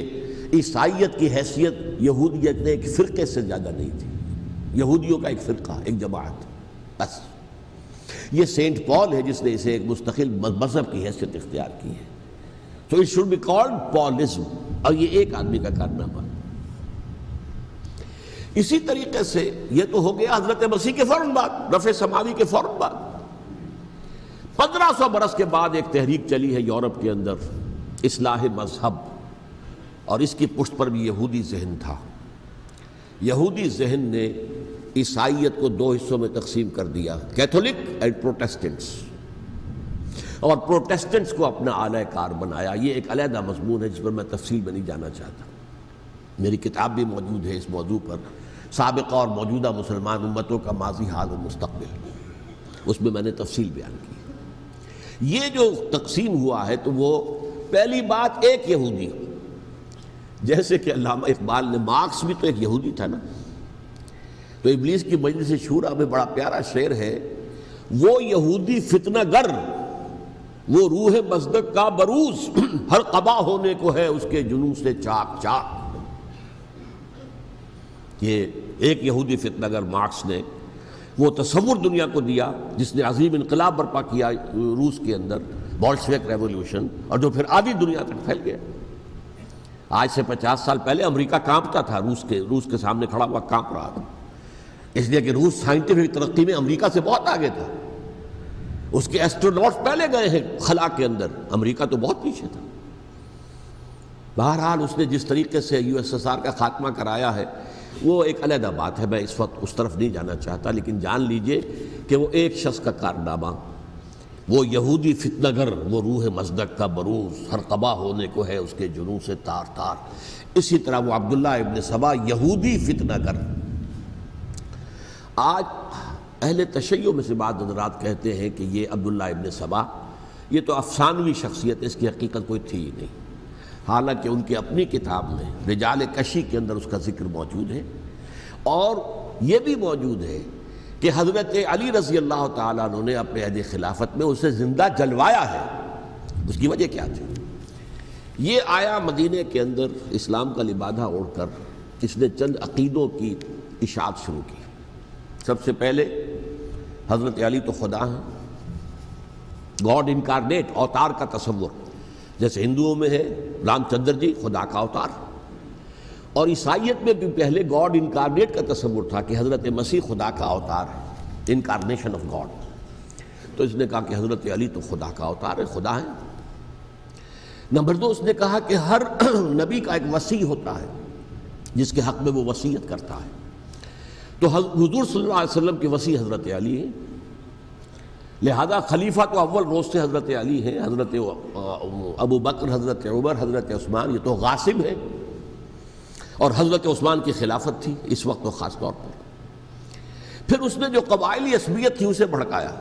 عیسائیت کی حیثیت یہودیت نے ایک فرقے سے زیادہ نہیں تھی، یہودیوں کا ایک فرقہ، ایک جماعت بس۔ یہ سینٹ پال ہے جس نے اسے ایک مستقل مذہب کی حیثیت اختیار کی ہے۔ تو اٹ شوڈ بی کالڈ پالزم، اور یہ ایک آدمی کا کارنامہ۔ اسی طریقے سے یہ تو ہو گیا حضرت مسیح کے فوراً بعد، رفع سماوی کے فوراً بعد۔ 1500 برس کے بعد ایک تحریک چلی ہے یورپ کے اندر، اصلاح مذہب، اور اس کی پشت پر بھی یہودی ذہن تھا۔ یہودی ذہن نے عیسائیت کو 2 حصوں میں تقسیم کر دیا، کیتھولک اینڈ پروٹیسٹنٹس، اور پروٹیسٹنٹس کو اپنا اعلی کار بنایا۔ یہ ایک علیحدہ مضمون ہے جس پر میں تفصیل میں نہیں جانا چاہتا، میری کتاب بھی موجود ہے اس موضوع پر، سابقہ اور موجودہ مسلمان امتوں کا ماضی، حال اور مستقبل، اس میں نے تفصیل بیان کی۔ یہ جو تقسیم ہوا ہے تو وہ پہلی بات ایک یہودی، جیسے کہ علامہ اقبال نے، مارکس بھی تو ایک یہودی تھا نا، تو ابلیس کی مجلس شورا میں بڑا پیارا شعر ہے، وہ یہودی فتنہ گر، وہ روح مصدق کا بروز، ہر قبا ہونے کو ہے اس کے جنوں سے چاک چاک۔ یہ ایک یہودی فتنہ گر مارکس نے وہ تصور دنیا کو دیا جس نے عظیم انقلاب برپا کیا روس کے اندر، بولشوک ریولوشن، اور جو پھر آدھی دنیا تک پھیل گیا۔ آج سے 50 سال پہلے امریکہ کانپتا تھا، روس کے سامنے کھڑا ہوا کانپ رہا تھا، اس لیے کہ روس سائنٹیفک ترقی میں امریکہ سے بہت آگے تھا، اس کے ایسٹروناٹس پہلے گئے ہیں خلا کے اندر، امریکہ تو بہت پیچھے تھا۔ بہرحال اس نے جس طریقے سے USSR کا خاتمہ کرایا ہے وہ ایک علیحدہ بات ہے، میں اس وقت اس طرف نہیں جانا چاہتا، لیکن جان لیجئے کہ وہ ایک شخص کا کارنامہ، وہ یہودی فتنہ گر، وہ روح مصدق کا بروز، ہر قبا ہونے کو ہے اس کے جنوں سے تار تار۔ اسی طرح وہ عبداللہ ابن سبا، یہودی فتنہ گر۔ آج اہل تشیع میں سے بعض حضرات کہتے ہیں کہ یہ عبداللہ ابن سبا یہ تو افسانوی شخصیت ہے، اس کی حقیقت کوئی تھی ہی نہیں، حالانکہ ان کی اپنی کتاب میں رجال کشی کے اندر اس کا ذکر موجود ہے، اور یہ بھی موجود ہے کہ حضرت علی رضی اللہ تعالیٰ عنہ نے اپنے عہد خلافت میں اسے زندہ جلوایا ہے۔ اس کی وجہ کیا تھی؟ یہ آیا مدینے کے اندر اسلام کا لبادہ اوڑھ کر، اس نے چند عقیدوں کی اشاعت شروع کی۔ سب سے پہلے حضرت علی تو خدا ہیں، گاڈ انکارنیٹ، اوتار کا تصور، جیسے ہندوؤں میں ہے رام چندر جی خدا کا اوتار، اور عیسائیت میں بھی پہلے گاڈ انکارنیٹ کا تصور تھا کہ حضرت مسیح خدا کا اوتار ہے، انکارنیشن آف گاڈ۔ تو اس نے کہا کہ حضرت علی تو خدا کا اوتار ہے، خدا ہے۔ نمبر 2، اس نے کہا کہ ہر نبی کا ایک وصی ہوتا ہے جس کے حق میں وہ وصیت کرتا ہے، تو حضور صلی اللہ علیہ وسلم کے وصی حضرت علی ہیں، لہذا خلیفہ تو اول روز سے حضرت علی ہیں، حضرت ابو بکر، حضرت عمر، حضرت عثمان یہ تو غاصب ہیں، اور حضرت عثمان کی خلافت تھی اس وقت تو خاص طور پر۔ پھر اس نے جو قبائلی عصبیت تھی اسے بھڑکایا۔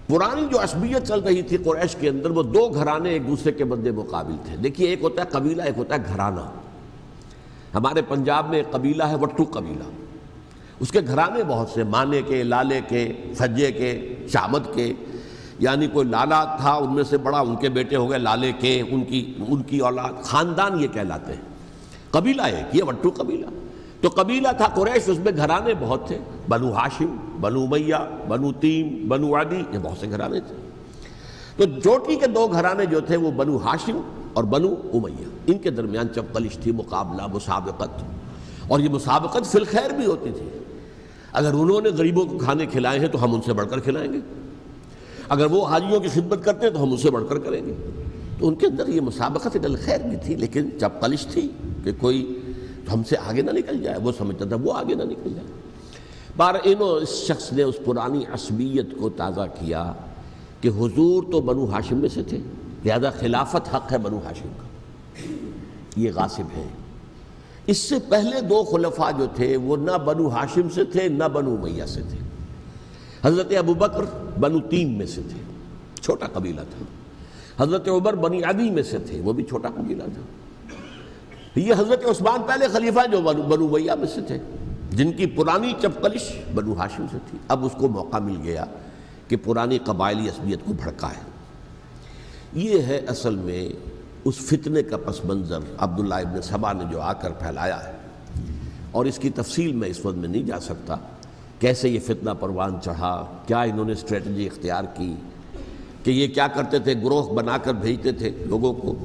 پرانی جو عصبیت چل رہی تھی قریش کے اندر، وہ 2 گھرانے ایک دوسرے کے مد مقابل تھے۔ دیکھیے، ایک ہوتا ہے قبیلہ، ایک ہوتا ہے گھرانہ۔ ہمارے پنجاب میں ایک قبیلہ ہے وٹو قبیلہ، اس کے گھرانے بہت سے، مانے کے، لالے کے، سجے کے، شامد کے، یعنی کوئی لالا تھا ان میں سے بڑا، ان کے بیٹے ہو گئے لالے کے، ان کی اولاد، خاندان یہ کہلاتے ہیں۔ قبیلہ ایک، یہ وٹو قبیلہ۔ تو قبیلہ تھا قریش، اس میں گھرانے بہت تھے، بنو ہاشم، بنو امیہ، بنو تیم، بنو عدی، یہ بہت سے گھرانے تھے۔ تو چوٹی کے 2 گھرانے جو تھے وہ بنو ہاشم اور بنو امیہ، ان کے درمیان چپقلش تھی، مقابلہ، مسابقت، اور یہ مسابقت فی الخیر بھی ہوتی تھی۔ اگر انہوں نے غریبوں کو کھانے کھلائے ہیں تو ہم ان سے بڑھ کر کھلائیں گے، اگر وہ حاجیوں کی خدمت کرتے ہیں تو ہم ان سے بڑھ کر کریں گے۔ تو ان کے اندر یہ مسابقت فی الخیر بھی تھی، لیکن چپقلش تھی کہ کوئی ہم سے آگے نہ نکل جائے، وہ سمجھتا تھا وہ آگے نہ نکل جائے۔ اس شخص نے اس پرانی عصبیت کو تازہ کیا کہ حضور تو بنو ہاشم میں سے تھے، لہذا خلافت حق ہے بنو ہاشم کا، یہ غاصب ہیں۔ اس سے پہلے 2 خلفاء جو تھے وہ نہ بنو ہاشم سے تھے نہ بنو امیہ سے تھے۔ حضرت ابو بکر بنو تیم میں سے تھے، چھوٹا قبیلہ تھا۔ حضرت عمر بنی عدی میں سے تھے، وہ بھی چھوٹا قبیلہ تھا۔ یہ حضرت عثمان پہلے خلیفہ جو بنو امیہ میں سے تھے، جن کی پرانی چپقلش بنو ہاشم سے تھی۔ اب اس کو موقع مل گیا کہ پرانی قبائلی عصبیت کو بھڑکائے۔ یہ ہے اصل میں اس فتنے کا پس منظر عبداللہ ابن سبا نے جو آ کر پھیلایا ہے، اور اس کی تفصیل میں اس وقت میں نہیں جا سکتا، کیسے یہ فتنہ پروان چڑھا، کیا انہوں نے اسٹریٹجی اختیار کی، کہ یہ کیا کرتے تھے، گروہ بنا کر بھیجتے تھے لوگوں کو،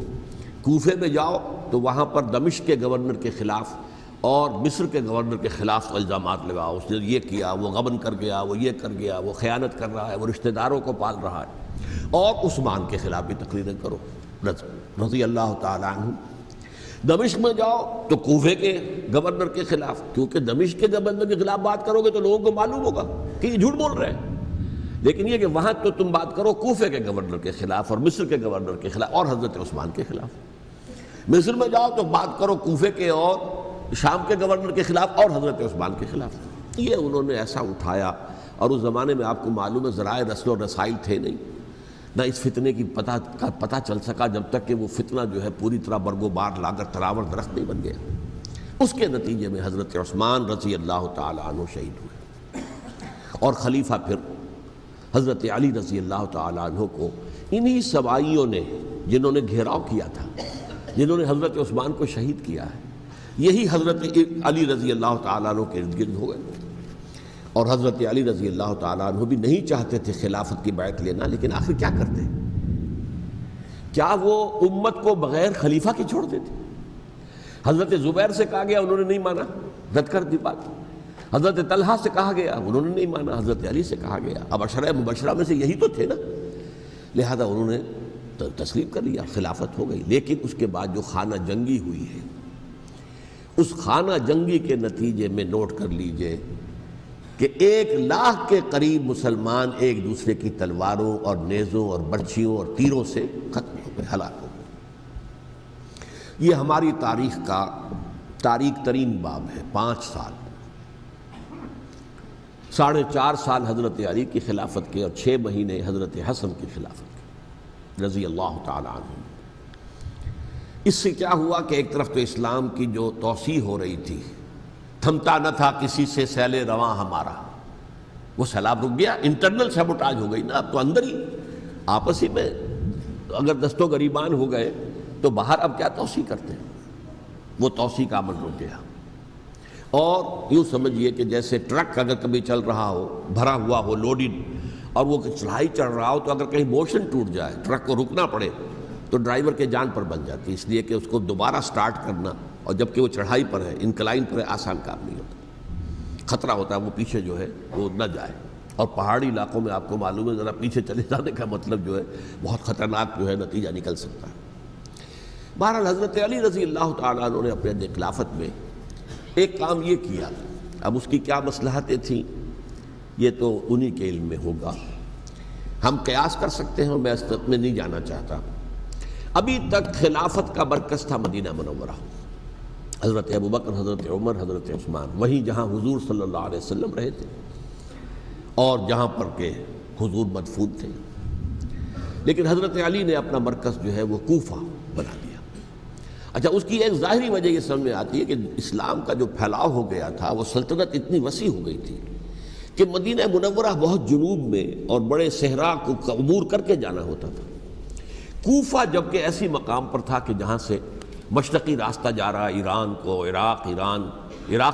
کوفے میں جاؤ تو وہاں پر دمشق کے گورنر کے خلاف اور مصر کے گورنر کے خلاف الزامات لگاؤ، اس نے یہ کیا، وہ غبن کر گیا، وہ یہ کر گیا، وہ خیانت کر رہا ہے، وہ رشتہ داروں کو پال رہا ہے، اور عثمان کے خلاف بھی تقریریں کرو رضی اللہ تعالیٰ عنہ۔ دمشق میں جاؤ تو کوفے کے گورنر کے خلاف، کیونکہ دمشق کے گورنر کے خلاف بات کرو گے تو لوگوں کو معلوم ہوگا کہ یہ جھوٹ بول رہے ہیں، لیکن یہ کہ وہاں تو تم بات کرو کوفے کے گورنر کے خلاف اور مصر کے گورنر کے خلاف اور حضرت عثمان کے خلاف۔ مصر میں جاؤ تو بات کرو کوفے کے اور شام کے گورنر کے خلاف اور حضرت عثمان کے خلاف۔ یہ انہوں نے ایسا اٹھایا، اور اس زمانے میں آپ کو معلوم ہے ذرائع رسل و رسائل تھے نہیں، نہ اس فتنے کی پتہ چل سکا جب تک کہ وہ فتنہ جو ہے پوری طرح برگ و بار لا کر تراور درخت نہیں بن گیا۔ اس کے نتیجے میں حضرت عثمان رضی اللہ تعالیٰ عنہ شہید ہوئے، اور خلیفہ پھر حضرت علی رضی اللہ تعالیٰ عنہ کو انہی سوائیوں نے، جنہوں نے گھیراؤ کیا تھا، جنہوں نے حضرت عثمان کو شہید کیا ہے، یہی حضرت علی رضی اللہ تعالیٰ عنہ کے ارد گرد ہو گئے۔ اور حضرت علی رضی اللہ تعالیٰ عنہ بھی نہیں چاہتے تھے خلافت کی بیعت لینا، لیکن آخر کیا کرتے؟ کیا وہ امت کو بغیر خلیفہ کے چھوڑ دیتے؟ حضرت زبیر سے کہا گیا، انہوں نے نہیں مانا، رد کر دی بات۔ حضرت طلحہ سے کہا گیا، انہوں نے نہیں مانا۔ حضرت علی سے کہا گیا، اب عشرہ مبشرہ میں سے یہی تو تھے نا، لہذا انہوں نے تسلیم کر لیا، خلافت ہو گئی۔ لیکن اس کے بعد جو خانہ جنگی ہوئی ہے، اس خانہ جنگی کے نتیجے میں نوٹ کر لیجئے کہ 1,00,000 کے قریب مسلمان ایک دوسرے کی تلواروں اور نیزوں اور برچھیوں اور تیروں سے ختم ہو گئے، ہلاک ہو گئے۔ یہ ہماری تاریخ کا تاریک ترین باب ہے۔ 5 سال، 4.5 سال حضرت علی کی خلافت کے، اور 6 مہینے حضرت حسن کی خلافت کے رضی اللہ تعالی عنہ۔ اس سے کیا ہوا کہ ایک طرف تو اسلام کی جو توسیع ہو رہی تھی، تھمتا نہ تھا کسی سے سیل رواں ہمارا، وہ سیلاب رک گیا، انٹرنل سیبوٹاج ہو گئی نا، اب تو اندر ہی آپس ہی میں اگر دست و گریبان ہو گئے تو باہر اب کیا توسیع کرتے ہیں، وہ توسیع کا عمل رک گیا۔ اور یوں سمجھیے کہ جیسے ٹرک اگر کبھی چل رہا ہو، بھرا ہوا ہو، لوڈڈ، اور وہ چڑھائی چڑھ رہا ہو، تو اگر کہیں موشن ٹوٹ جائے، ٹرک کو رکنا پڑے، تو ڈرائیور کے جان پر بن جاتی، اس لیے کہ اس کو دوبارہ سٹارٹ کرنا، اور جبکہ وہ چڑھائی پر ہے، انکلائن پر ہے، آسان کام نہیں ہوتا، خطرہ ہوتا ہے وہ پیچھے جو ہے وہ نہ جائے۔ اور پہاڑی علاقوں میں آپ کو معلوم ہے ذرا پیچھے چلے جانے کا مطلب جو ہے بہت خطرناک جو ہے نتیجہ نکل سکتا ہے۔ بہرحال حضرت علی رضی اللہ تعالیٰ عنہ نے اپنے خلافت میں ایک کام یہ کیا، اب اس کی کیا مصلحتیں تھیں یہ تو انہی کے علم میں ہوگا، ہم قیاس کر سکتے ہیں، اور میں اس طرف میں نہیں جانا چاہتا۔ ابھی تک خلافت کا مرکز تھا مدینہ منورہ، حضرت ابوبکر، حضرت عمر، حضرت عثمان، وہیں جہاں حضور صلی اللہ علیہ وسلم رہے تھے اور جہاں پر کہ حضور مدفون تھے۔ لیکن حضرت علی نے اپنا مرکز جو ہے وہ کوفہ بنا دیا۔ اچھا، اس کی ایک ظاہری وجہ یہ سمجھ میں آتی ہے کہ اسلام کا جو پھیلاؤ ہو گیا تھا، وہ سلطنت اتنی وسیع ہو گئی تھی کہ مدینہ منورہ بہت جنوب میں اور بڑے صحرا کو عبور کر کے جانا ہوتا تھا۔ کوفہ جبکہ ایسی مقام پر تھا کہ جہاں سے مشرقی راستہ جا رہا ہے ایران کو، عراق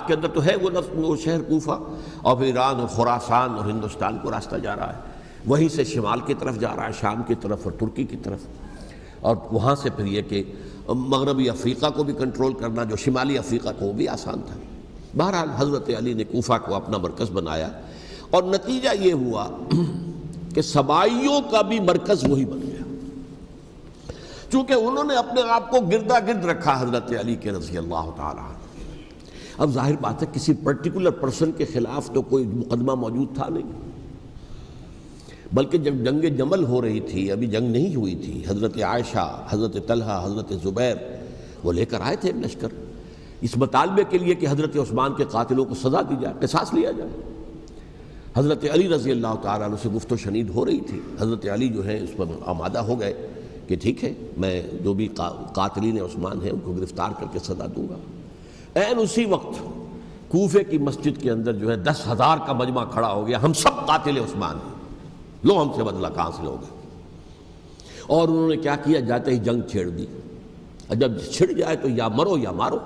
کے اندر تو ہے وہ شہر کوفہ، اور پھر ایران اور خراسان اور ہندوستان کو راستہ جا رہا ہے، وہیں سے شمال کی طرف جا رہا ہے، شام کی طرف اور ترکی کی طرف، اور وہاں سے پھر یہ کہ مغربی افریقہ کو بھی کنٹرول کرنا، جو شمالی افریقہ کو وہ بھی آسان تھا۔ بہرحال حضرت علی نے کوفہ کو اپنا مرکز بنایا، اور نتیجہ یہ ہوا کہ سبائیوں کا بھی مرکز وہی بن گیا، چونکہ انہوں نے اپنے آپ کو گردا گرد رکھا حضرت علی کے رضی اللہ تعالیٰ عنہ۔ اب ظاہر بات ہے کسی پرٹیکولر پرسن کے خلاف تو کوئی مقدمہ موجود تھا نہیں، بلکہ جب جنگ جمل ہو رہی تھی، ابھی جنگ نہیں ہوئی تھی، حضرت عائشہ، حضرت طلحہ، حضرت زبیر وہ لے کر آئے تھے لشکر اس مطالبے کے لیے کہ حضرت عثمان کے قاتلوں کو سزا دی جائے، قصاص لیا جائے۔ حضرت علی رضی اللہ تعالیٰ عنہ سے گفت و شنید ہو رہی تھی، حضرت علی جو ہے اس پر آمادہ ہو گئے کہ ٹھیک ہے، میں جو بھی قاتلین عثمان ہیں ان کو گرفتار کر کے سزا دوں گا۔ عین اسی وقت کوفے کی مسجد کے اندر جو ہے 10,000 کا مجمع کھڑا ہو گیا، ہم سب قاتل عثمان ہیں، لو ہم سے بدلہ کہاں سے لوگے. اور انہوں نے کیا کیا؟ جاتے ہی جنگ چھیڑ دی. اور جب چھڑ جائے تو یا مرو یا مارو،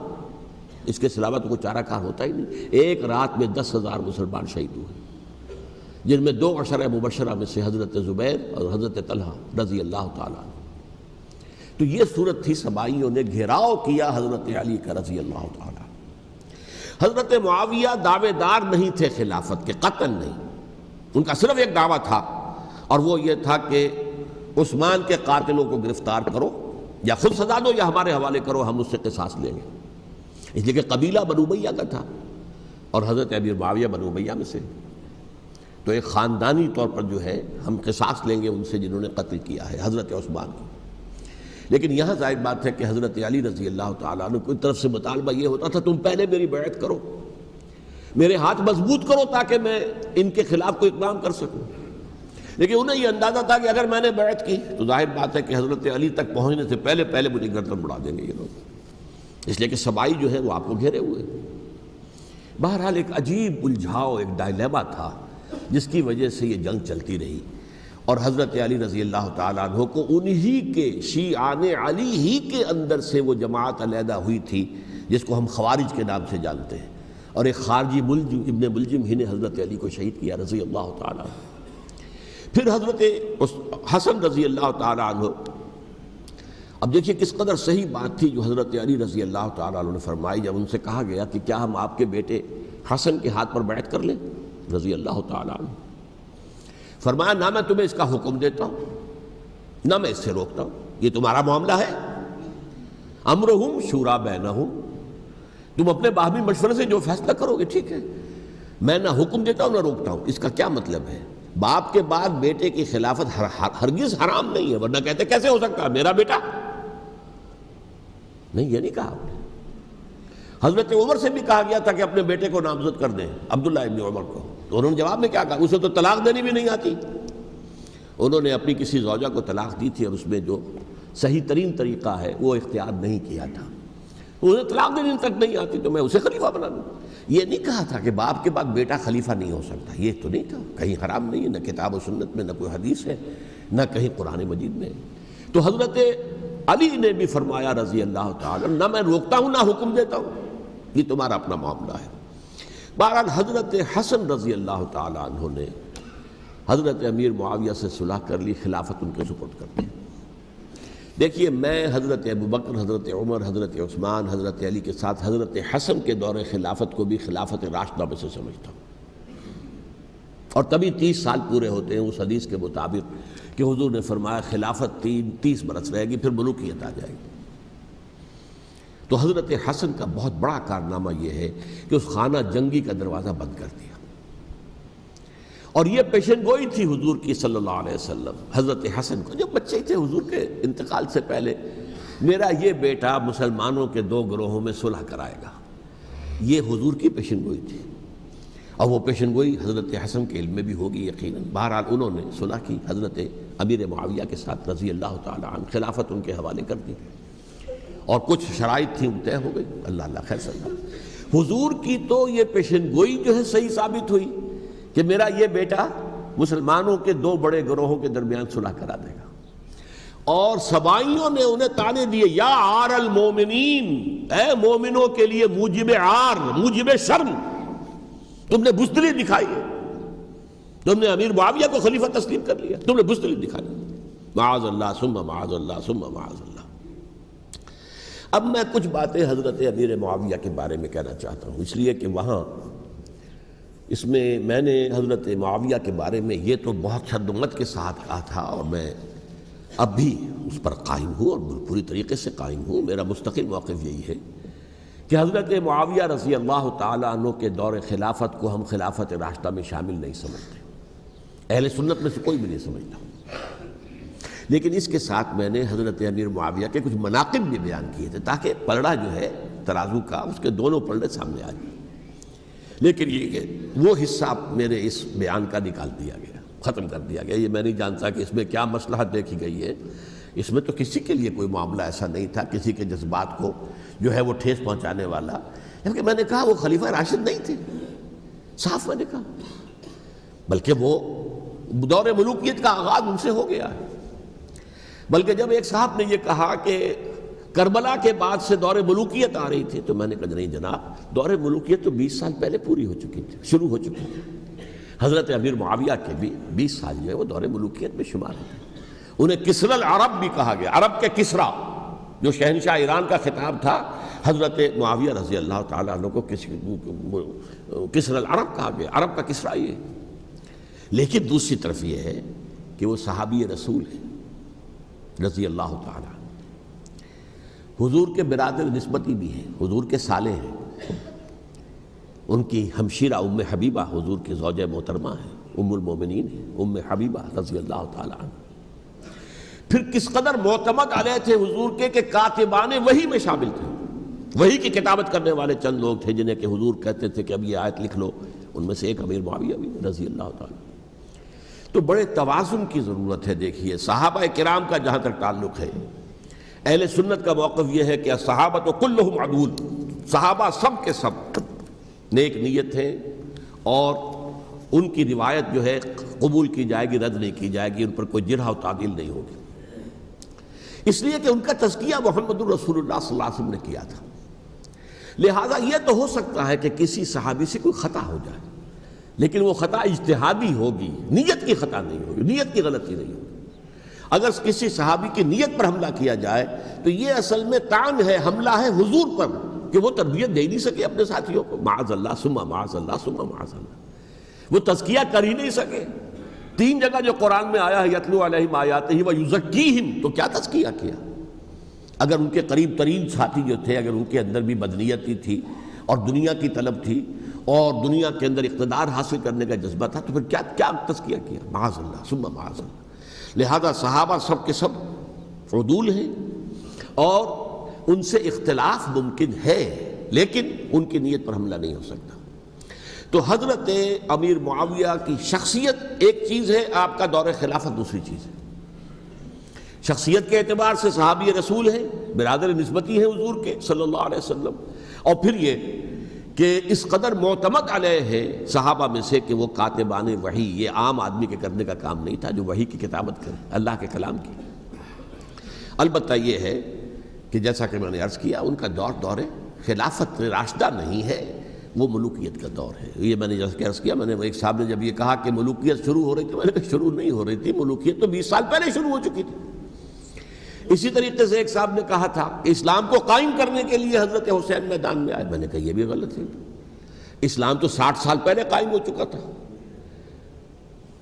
اس کے سلاوہ تو کوئی چارہ کار ہوتا ہی نہیں. ایک رات میں 10,000 مسلمان شہید ہوئے، جن میں 2 عشرہ مبشرہ میں سے حضرت زبیر اور حضرت طلحہ رضی اللہ تعالیٰ عنہ. تو یہ صورت تھی سبائیوں نے گھیراؤ کیا حضرت علی کا رضی اللہ تعالیٰ. حضرت معاویہ دعوے دار نہیں تھے خلافت کے، قطعاً نہیں. ان کا صرف ایک دعویٰ تھا، اور وہ یہ تھا کہ عثمان کے قاتلوں کو گرفتار کرو، یا خود سزا دو یا ہمارے حوالے کرو، ہم اس سے قصاص لیں گے. اس لیے کہ قبیلہ بنو امیہ کا تھا اور حضرت امیر معاویہ بنو امیہ میں سے، تو ایک خاندانی طور پر جو ہے ہم قصاص لیں گے ان سے جنہوں نے قتل کیا ہے حضرت عثمان کو. لیکن یہاں ظاہر بات ہے کہ حضرت علی رضی اللہ تعالیٰ عنہ کی طرف سے مطالبہ یہ ہوتا تھا تم پہلے میری بیعت کرو، میرے ہاتھ مضبوط کرو تاکہ میں ان کے خلاف کوئی اقدام کر سکوں. لیکن انہیں یہ اندازہ تھا کہ اگر میں نے بیعت کی تو ظاہر بات ہے کہ حضرت علی تک پہنچنے سے پہلے مجھے گردن اڑا دیں گے یہ لوگ، اس لیے کہ سبائی جو ہے وہ آپ کو گھیرے ہوئے. بہرحال ایک عجیب الجھاؤ، ایک ڈائلیما تھا جس کی وجہ سے یہ جنگ چلتی رہی. اور حضرت علی رضی اللہ تعالیٰ عنہ کو انہی کے شیعان علی ہی کے اندر سے وہ جماعت علیحدہ ہوئی تھی جس کو ہم خوارج کے نام سے جانتے ہیں، اور ایک خارجی ابن ملجم ہی نے حضرت علی کو شہید کیا رضی اللہ تعالیٰ عنہ. پھر حضرت حسن رضی اللہ تعالیٰ عنہ، اب دیکھیے کس قدر صحیح بات تھی جو حضرت علی رضی اللہ تعالیٰ عنہ نے فرمائی جب ان سے کہا گیا کہ کیا ہم آپ کے بیٹے حسن کے ہاتھ پر بیعت کر لیں رضی اللہ تعالیٰ عنہ. فرمایا نہ میں تمہیں اس کا حکم دیتا ہوں نہ میں اس سے روکتا ہوں، یہ تمہارا معاملہ ہے. امرہم شورا بینہم، تم اپنے باہمی مشورے سے جو فیصلہ کرو گے ٹھیک ہے، میں نہ حکم دیتا ہوں نہ روکتا ہوں. اس کا کیا مطلب ہے؟ باپ کے بعد بیٹے کی خلافت ہرگز حرام نہیں ہے، ورنہ کہتے کیسے ہو سکتا ہے میرا بیٹا؟ نہیں، یہ نہیں کہا آپ نے. حضرت عمر سے بھی کہا گیا تھا کہ اپنے بیٹے کو نامزد کر دیں، عبداللہ ابن عمر کو، تو انہوں نے جواب میں کیا کہا؟ اسے تو طلاق دینی بھی نہیں آتی. انہوں نے اپنی کسی زوجہ کو طلاق دی تھی اور اس میں جو صحیح ترین طریقہ ہے وہ اختیار نہیں کیا تھا. انہیں طلاق دینی تک نہیں آتی تو میں اسے خلیفہ بنا دوں. یہ نہیں کہا تھا کہ باپ کے بعد بیٹا خلیفہ نہیں ہو سکتا، یہ تو نہیں تھا. کہیں حرام نہیں ہے، نہ کتاب و سنت میں، نہ کوئی حدیث ہے، نہ کہیں قرآن مجید میں. تو حضرت علی نے بھی فرمایا رضی اللہ تعالیٰ نہ میں روکتا ہوں نہ حکم دیتا ہوں، یہ تمہارا اپنا معاملہ ہے. بہرحال حضرت حسن رضی اللہ تعالیٰ عنہ نے حضرت امیر معاویہ سے صلح کر لی، خلافت ان کے سپرد کر دی. دیکھیے میں حضرت ابوبکر، حضرت عمر، حضرت عثمان، حضرت علی کے ساتھ حضرت حسن کے دور خلافت کو بھی خلافت راشدہ میں سے سمجھتا ہوں. اور تبھی 30 سال پورے ہوتے ہیں اس حدیث کے مطابق کہ حضور نے فرمایا خلافت 30 برس رہے گی پھر ملوکیت آ جائے گی. تو حضرت حسن کا بہت بڑا کارنامہ یہ ہے کہ اس خانہ جنگی کا دروازہ بند کر دیا. اور یہ پیشن گوئی تھی حضور کی صلی اللہ علیہ وسلم حضرت حسن کو جب بچے تھے حضور کے انتقال سے پہلے، میرا یہ بیٹا مسلمانوں کے 2 گروہوں میں صلح کرائے گا. یہ حضور کی پیشن گوئی تھی، اور وہ پیشن گوئی حضرت حسن کے علم میں بھی ہوگی یقیناً. بہرحال انہوں نے صلح کی حضرت امیر معاویہ کے ساتھ رضی اللہ تعالیٰ عنہ، خلافت ان کے حوالے کر دی اور کچھ شرائط تھیں طے ہو گئی. اللہ خیر صلی اللہ. حضور کی تو یہ پیشن گوئی جو ہے صحیح ثابت ہوئی کہ میرا یہ بیٹا مسلمانوں کے 2 بڑے گروہوں کے درمیان صلح کرا دے گا. اور سبائیوں نے انہیں تانے دیے یا عار المومنین، اے مومنوں کے لیے موجب عار، موجب شرم تم نے بزدلی دکھائی ہے، تم نے امیر معاویہ کو خلیفہ تسلیم کر لیا، تم نے بزدلی دکھائی. معاذ اللہ ثم معاذ اللہ ثم معاذ اللہ. اب میں کچھ باتیں حضرت امیر معاویہ کے بارے میں کہنا چاہتا ہوں، اس لیے کہ وہاں اس میں میں نے حضرت معاویہ کے بارے میں یہ تو بہت شدت کے ساتھ کہا تھا، اور میں اب بھی اس پر قائم ہوں اور پوری طریقے سے قائم ہوں. میرا مستقل موقف یہی ہے کہ حضرت معاویہ رضی اللہ تعالیٰ عنہ کے دور خلافت کو ہم خلافت راشدہ میں شامل نہیں سمجھتے، اہل سنت میں سے کوئی بھی نہیں سمجھتا. لیکن اس کے ساتھ میں نے حضرت امیر معاویہ کے کچھ مناقب بھی بیان کیے تھے تاکہ پلڑا جو ہے ترازو کا اس کے دونوں پلڑے سامنے آ جائیں. لیکن یہ کہ وہ حصہ میرے اس بیان کا نکال دیا گیا، ختم کر دیا گیا. یہ میں نہیں جانتا کہ اس میں کیا مصلحت دیکھی گئی ہے. اس میں تو کسی کے لیے کوئی معاملہ ایسا نہیں تھا کسی کے جذبات کو جو ہے وہ ٹھیس پہنچانے والا. کیونکہ میں نے کہا وہ خلیفہ راشد نہیں تھے، صاف میں نے کہا، بلکہ وہ دور ملوکیت کا آغاز ان سے ہو گیا ہے۔ بلکہ جب ایک صاحب نے یہ کہا کہ کربلا کے بعد سے دور ملوکیت آ رہی تھی، تو میں نے کہا نہیں جناب، دور ملوکیت تو 20 سال پہلے پوری ہو چکی تھی، شروع ہو چکی تھی۔ حضرت امیر معاویہ کے بھی 20 سال جو ہے وہ دور ملوکیت میں شمار ہوتے ہیں۔ انہیں کسری العرب بھی کہا گیا، عرب کے کسریٰ، جو شہنشاہ ایران کا خطاب تھا، حضرت معاویہ رضی اللہ تعالیٰ عنہ کو کسری العرب کہا گیا، عرب کا کسریٰ یہ۔ لیکن دوسری طرف یہ ہے کہ وہ صحابی رسول ہیں رضی اللہ تعالیٰ عنہ، حضور کے برادر نسبتی بھی ہیں، حضور کے سالے ہیں، ان کی ہمشیرہ ام حبیبہ حضور کی زوجہ محترمہ ہیں، ام المومنین ہیں، ام حبیبہ رضی اللہ تعالیٰ عنہ۔ پھر کس قدر معتمد علیہ تھے حضور کے کہ کاتبان وحی میں شامل تھے، وحی کی کتابت کرنے والے چند لوگ تھے جنہیں کہ حضور کہتے تھے کہ اب یہ آیت لکھ لو، ان میں سے ایک امیر معاویہ بھی رضی اللہ تعالیٰ۔ تو بڑے توازن کی ضرورت ہے۔ دیکھیے صحابہ کرام کا جہاں تک تعلق ہے، اہل سنت کا موقف یہ ہے کہ صحابہ کلہم عدول، صحابہ سب کے سب نیک نیت ہیں، اور ان کی روایت جو ہے قبول کی جائے گی، رد نہیں کی جائے گی، ان پر کوئی جرح و تعدیل نہیں ہوگی، اس لیے کہ ان کا تزکیہ محمد الرسول اللہ صلی اللہ علیہ وسلم نے کیا تھا۔ لہٰذا یہ تو ہو سکتا ہے کہ کسی صحابی سے کوئی خطا ہو جائے، لیکن وہ خطا اجتہادی ہوگی، نیت کی خطا نہیں ہوگی، نیت کی غلطی نہیں ہوگی۔ اگر کسی صحابی کی نیت پر حملہ کیا جائے تو یہ اصل میں طعن ہے، حملہ ہے حضور پر کہ وہ تربیت دے نہیں سکے اپنے ساتھیوں کو، معاذ اللہ ثم معاذ اللہ ثم معاذ اللہ، وہ تزکیہ کر ہی نہیں سکے۔ 3 جگہ جو قرآن میں آیا ہے یتلو علیہم آیاتہ ویزکیہم، تو کیا تزکیہ کیا؟ اگر ان کے قریب ترین ساتھی جو تھے، اگر ان کے اندر بھی بدنیتی تھی اور دنیا کی طلب تھی اور دنیا کے اندر اقتدار حاصل کرنے کا جذبہ تھا، تو پھر کیا تزکیہ کیا؟ معاذ اللہ ثم معاذ اللہ۔ لہذا صحابہ سب کے سب عدول ہیں، اور ان سے اختلاف ممکن ہے، لیکن ان کی نیت پر حملہ نہیں ہو سکتا۔ تو حضرت امیر معاویہ کی شخصیت ایک چیز ہے، آپ کا دور خلافت دوسری چیز ہے۔ شخصیت کے اعتبار سے صحابی رسول ہیں، برادر نسبتی ہیں حضور کے صلی اللہ علیہ وسلم، اور پھر یہ کہ اس قدر معتمد علیہ ہے صحابہ میں سے کہ وہ کاتبان وحی، یہ عام آدمی کے کرنے کا کام نہیں تھا جو وحی کی کتابت کرے، اللہ کے کلام کی۔ البتہ یہ ہے کہ جیسا کہ میں نے عرض کیا، ان کا دور خلافت راشدہ نہیں ہے، وہ ملوکیت کا دور ہے۔ یہ میں نے جیسا کہ عرض کیا، میں نے ایک صاحب نے جب یہ کہا کہ ملوکیت شروع ہو رہی تھی، میں نے کہا شروع نہیں ہو رہی تھی، ملوکیت تو 20 سال پہلے شروع ہو چکی تھی۔ اسی طریقے سے ایک صاحب نے کہا تھا کہ اسلام کو قائم کرنے کے لیے حضرت حسین میدان میں آئے، میں نے کہا یہ بھی غلط ہے، اسلام تو 60 سال پہلے قائم ہو چکا تھا،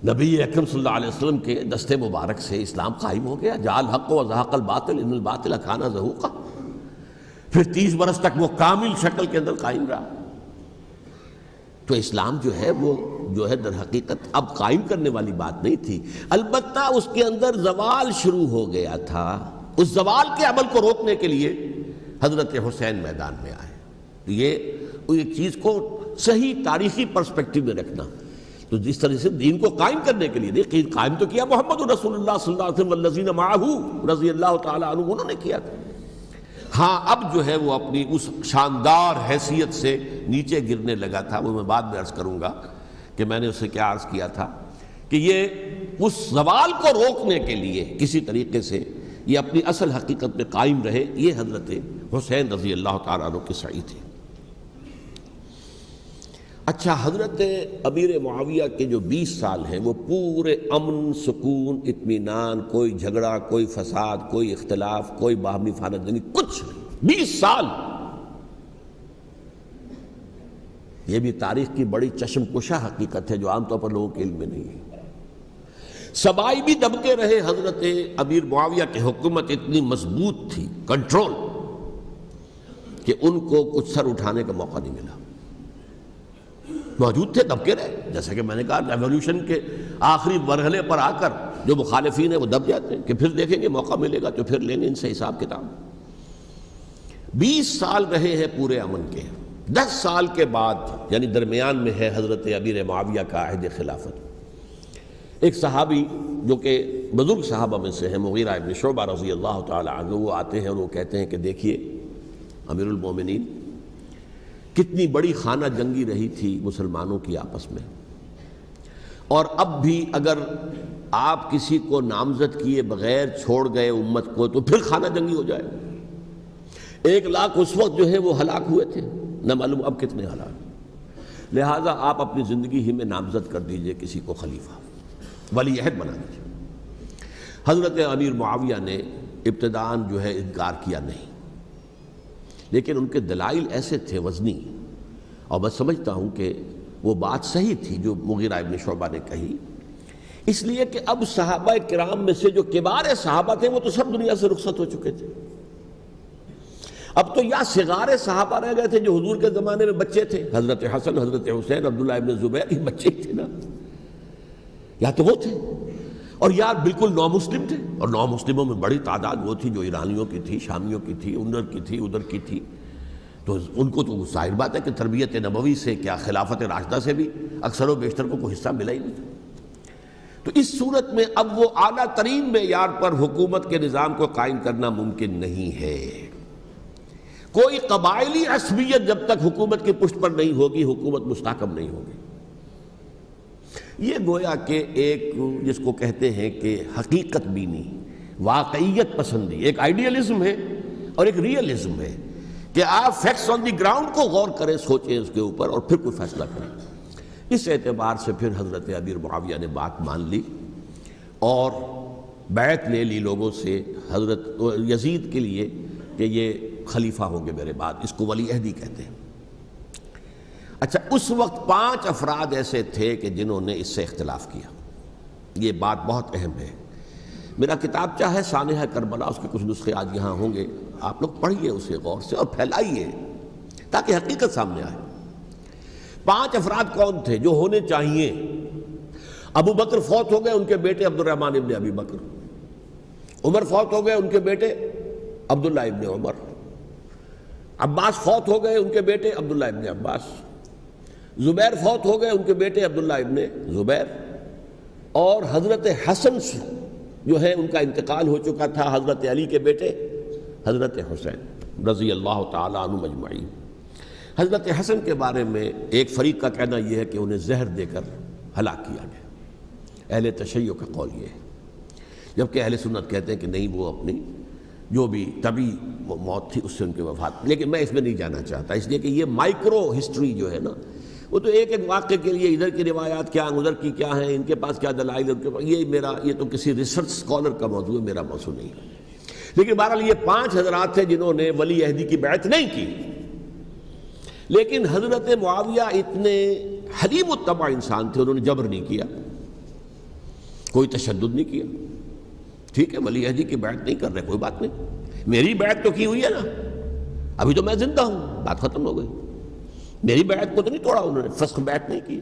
نبی اکرم صلی اللہ علیہ وسلم کے دستے مبارک سے اسلام قائم ہو گیا، جاء الحق وزهق الباطل ان الباطل کان زهوقا، پھر 30 برس تک وہ کامل شکل کے اندر قائم رہا۔ تو اسلام جو ہے وہ جو ہے در حقیقت اب قائم کرنے والی بات نہیں تھی، البتہ اس کے اندر زوال شروع ہو گیا تھا، اس زوال کے عمل کو روکنے کے لیے حضرت حسین میدان میں آئے۔ تو یہ ایک چیز کو صحیح تاریخی پرسپیکٹو میں رکھنا، تو جس طرح سے دین کو قائم کرنے کے لیے دیکھیں، قائم تو کیا محمد رسول اللہ صلی اللہ علیہ وسلم والذین معہ رضی اللہ تعالی عنہ، انہوں نے کیا تھا۔ ہاں اب جو ہے وہ اپنی اس شاندار حیثیت سے نیچے گرنے لگا تھا، وہ میں بعد میں عرض کروں گا کہ میں نے اسے کیا عرض کیا تھا کہ یہ اس زوال کو روکنے کے لیے کسی طریقے سے یہ اپنی اصل حقیقت میں قائم رہے، یہ حضرت حسین رضی اللہ تعالیٰ عنہ کی سعی تھی۔ اچھا، حضرت امیر معاویہ کے جو 20 سال ہیں وہ پورے امن، سکون، اطمینان، کوئی جھگڑا، کوئی فساد، کوئی اختلاف، کوئی باہمی فانت جنگی، کچھ نہیں، 20 سال۔ یہ بھی تاریخ کی بڑی چشم کشا حقیقت ہے جو عام طور پر لوگوں کے علم میں نہیں ہے۔ سبائی بھی دبکے رہے، حضرت امیر معاویہ کی حکومت اتنی مضبوط تھی، کنٹرول، کہ ان کو کچھ سر اٹھانے کا موقع نہیں ملا، موجود تھے، دبکے رہے۔ جیسا کہ میں نے کہا، ریولوشن کے آخری مرحلے پر آ کر جو مخالفین ہیں وہ دب جاتے ہیں کہ پھر دیکھیں گے، موقع ملے گا تو پھر لیں گے ان سے حساب کتاب۔ 20 سال رہے ہیں پورے امن کے، 10 سال کے بعد یعنی درمیان میں ہے حضرت امیر معاویہ کا عہد خلافت۔ ایک صحابی جو کہ بزرگ صحابہ میں سے ہیں، مغیرہ ابن شعبہ رضی اللہ تعالی عنہ، وہ آتے ہیں اور وہ کہتے ہیں کہ دیکھیے امیر المومنین، کتنی بڑی خانہ جنگی رہی تھی مسلمانوں کی آپس میں، اور اب بھی اگر آپ کسی کو نامزد کیے بغیر چھوڑ گئے امت کو تو پھر خانہ جنگی ہو جائے. 1 لاکھ اس وقت جو ہے وہ ہلاک ہوئے تھے، نہ معلوم اب کتنے ہلاک. لہٰذا آپ اپنی زندگی ہی میں نامزد کر دیجئے کسی کو خلیفہ، ولی عہد بنا دیجئے. حضرت امیر معاویہ نے ابتداءً جو ہے انکار کیا نہیں، لیکن ان کے دلائل ایسے تھے وزنی، اور میں سمجھتا ہوں کہ وہ بات صحیح تھی جو مغیرہ ابن شعبہ نے کہی، اس لیے کہ اب صحابہ کرام میں سے جو کبار صحابہ تھے وہ تو سب دنیا سے رخصت ہو چکے تھے. اب تو یا صغار صحابہ رہ گئے تھے جو حضور کے زمانے میں بچے تھے، حضرت حسن، حضرت حسین، عبداللہ ابن زبیر، یہ بچے ہی تھے نا، یا تو وہ تھے، اور یا بالکل نو مسلم تھے. اور نو مسلموں میں بڑی تعداد وہ تھی جو ایرانیوں کی تھی، شامیوں کی تھی، ادھر کی تھی، ادھر کی تھی. تو ان کو تو ظاہر بات ہے کہ تربیت نبوی سے کیا خلافت راشدہ سے بھی اکثر و بیشتر کو کوئی حصہ ملا ہی نہیں تھا. تو اس صورت میں اب وہ اعلیٰ ترین معیار پر حکومت کے نظام کو قائم کرنا ممکن نہیں ہے. کوئی قبائلی عصبیت جب تک حکومت کی پشت پر نہیں ہوگی حکومت مستحکم نہیں ہوگی. یہ گویا کہ ایک جس کو کہتے ہیں کہ حقیقت بینی، واقعیت پسندی، ایک آئیڈیلزم ہے اور ایک ریئلزم ہے کہ آپ فیکٹس آن دی گراؤنڈ کو غور کریں، سوچیں اس کے اوپر اور پھر کوئی فیصلہ کریں. اس اعتبار سے پھر حضرت امیر معاویہ نے بات مان لی اور بیعت لے لی لوگوں سے حضرت یزید کے لیے کہ یہ خلیفہ ہوں گے میرے بعد. اس کو ولی عہدی کہتے ہیں. اچھا، اس وقت 5 افراد ایسے تھے کہ جنہوں نے اس سے اختلاف کیا. یہ بات بہت اہم ہے. میرا کتابچہ ہے سانحہ کربلا، اس کے کچھ نسخے آج یہاں ہوں گے، آپ لوگ پڑھیے اسے غور سے اور پھیلائیے تاکہ حقیقت سامنے آئے. 5 افراد کون تھے جو ہونے چاہیے؟ ابو بکر فوت ہو گئے، ان کے بیٹے عبد الرحمن ابن ابی بکر. عمر فوت ہو گئے، ان کے بیٹے عبداللہ ابن عمر. عباس فوت ہو گئے، ان کے بیٹے عبداللہ ابن عباس. زبیر فوت ہو گئے، ان کے بیٹے عبداللہ ابن زبیر. اور حضرت حسن جو ہے ان کا انتقال ہو چکا تھا، حضرت علی کے بیٹے حضرت حسین رضی اللہ تعالی عنہ مجمعین. حضرت حسن کے بارے میں ایک فریق کا کہنا یہ ہے کہ انہیں زہر دے کر ہلاک کیا گیا. اہل تشیع کا قول یہ ہے، جبکہ اہل سنت کہتے ہیں کہ نہیں، وہ اپنی جو بھی طبی موت تھی اس سے ان کی وفات. لیکن میں اس میں نہیں جانا چاہتا، اس لیے کہ یہ مائکرو ہسٹری جو ہے نا، وہ تو ایک ایک واقعے کے لیے ادھر کی روایات کیا، ادھر کی کیا ہیں، ان کے پاس کیا دلائل، ان کے پاس یہ تو کسی ریسرچ اسکالر کا موضوع ہے، میرا موضوع نہیں ہے. لیکن بہرحال یہ 5 حضرات تھے جنہوں نے ولی عہدی کی بیعت نہیں کی. لیکن حضرت معاویہ اتنے حلیم الطبع انسان تھے، انہوں نے جبر نہیں کیا، کوئی تشدد نہیں کیا. ٹھیک ہے، ولی عہدی کی بیعت نہیں کر رہے، کوئی بات نہیں، میری بیعت تو کی ہوئی ہے نا، ابھی تو میں زندہ ہوں، بات ختم ہو گئی. میری بیعت کو تو نہیں توڑا انہوں نے، فسخ بیعت نہیں کی.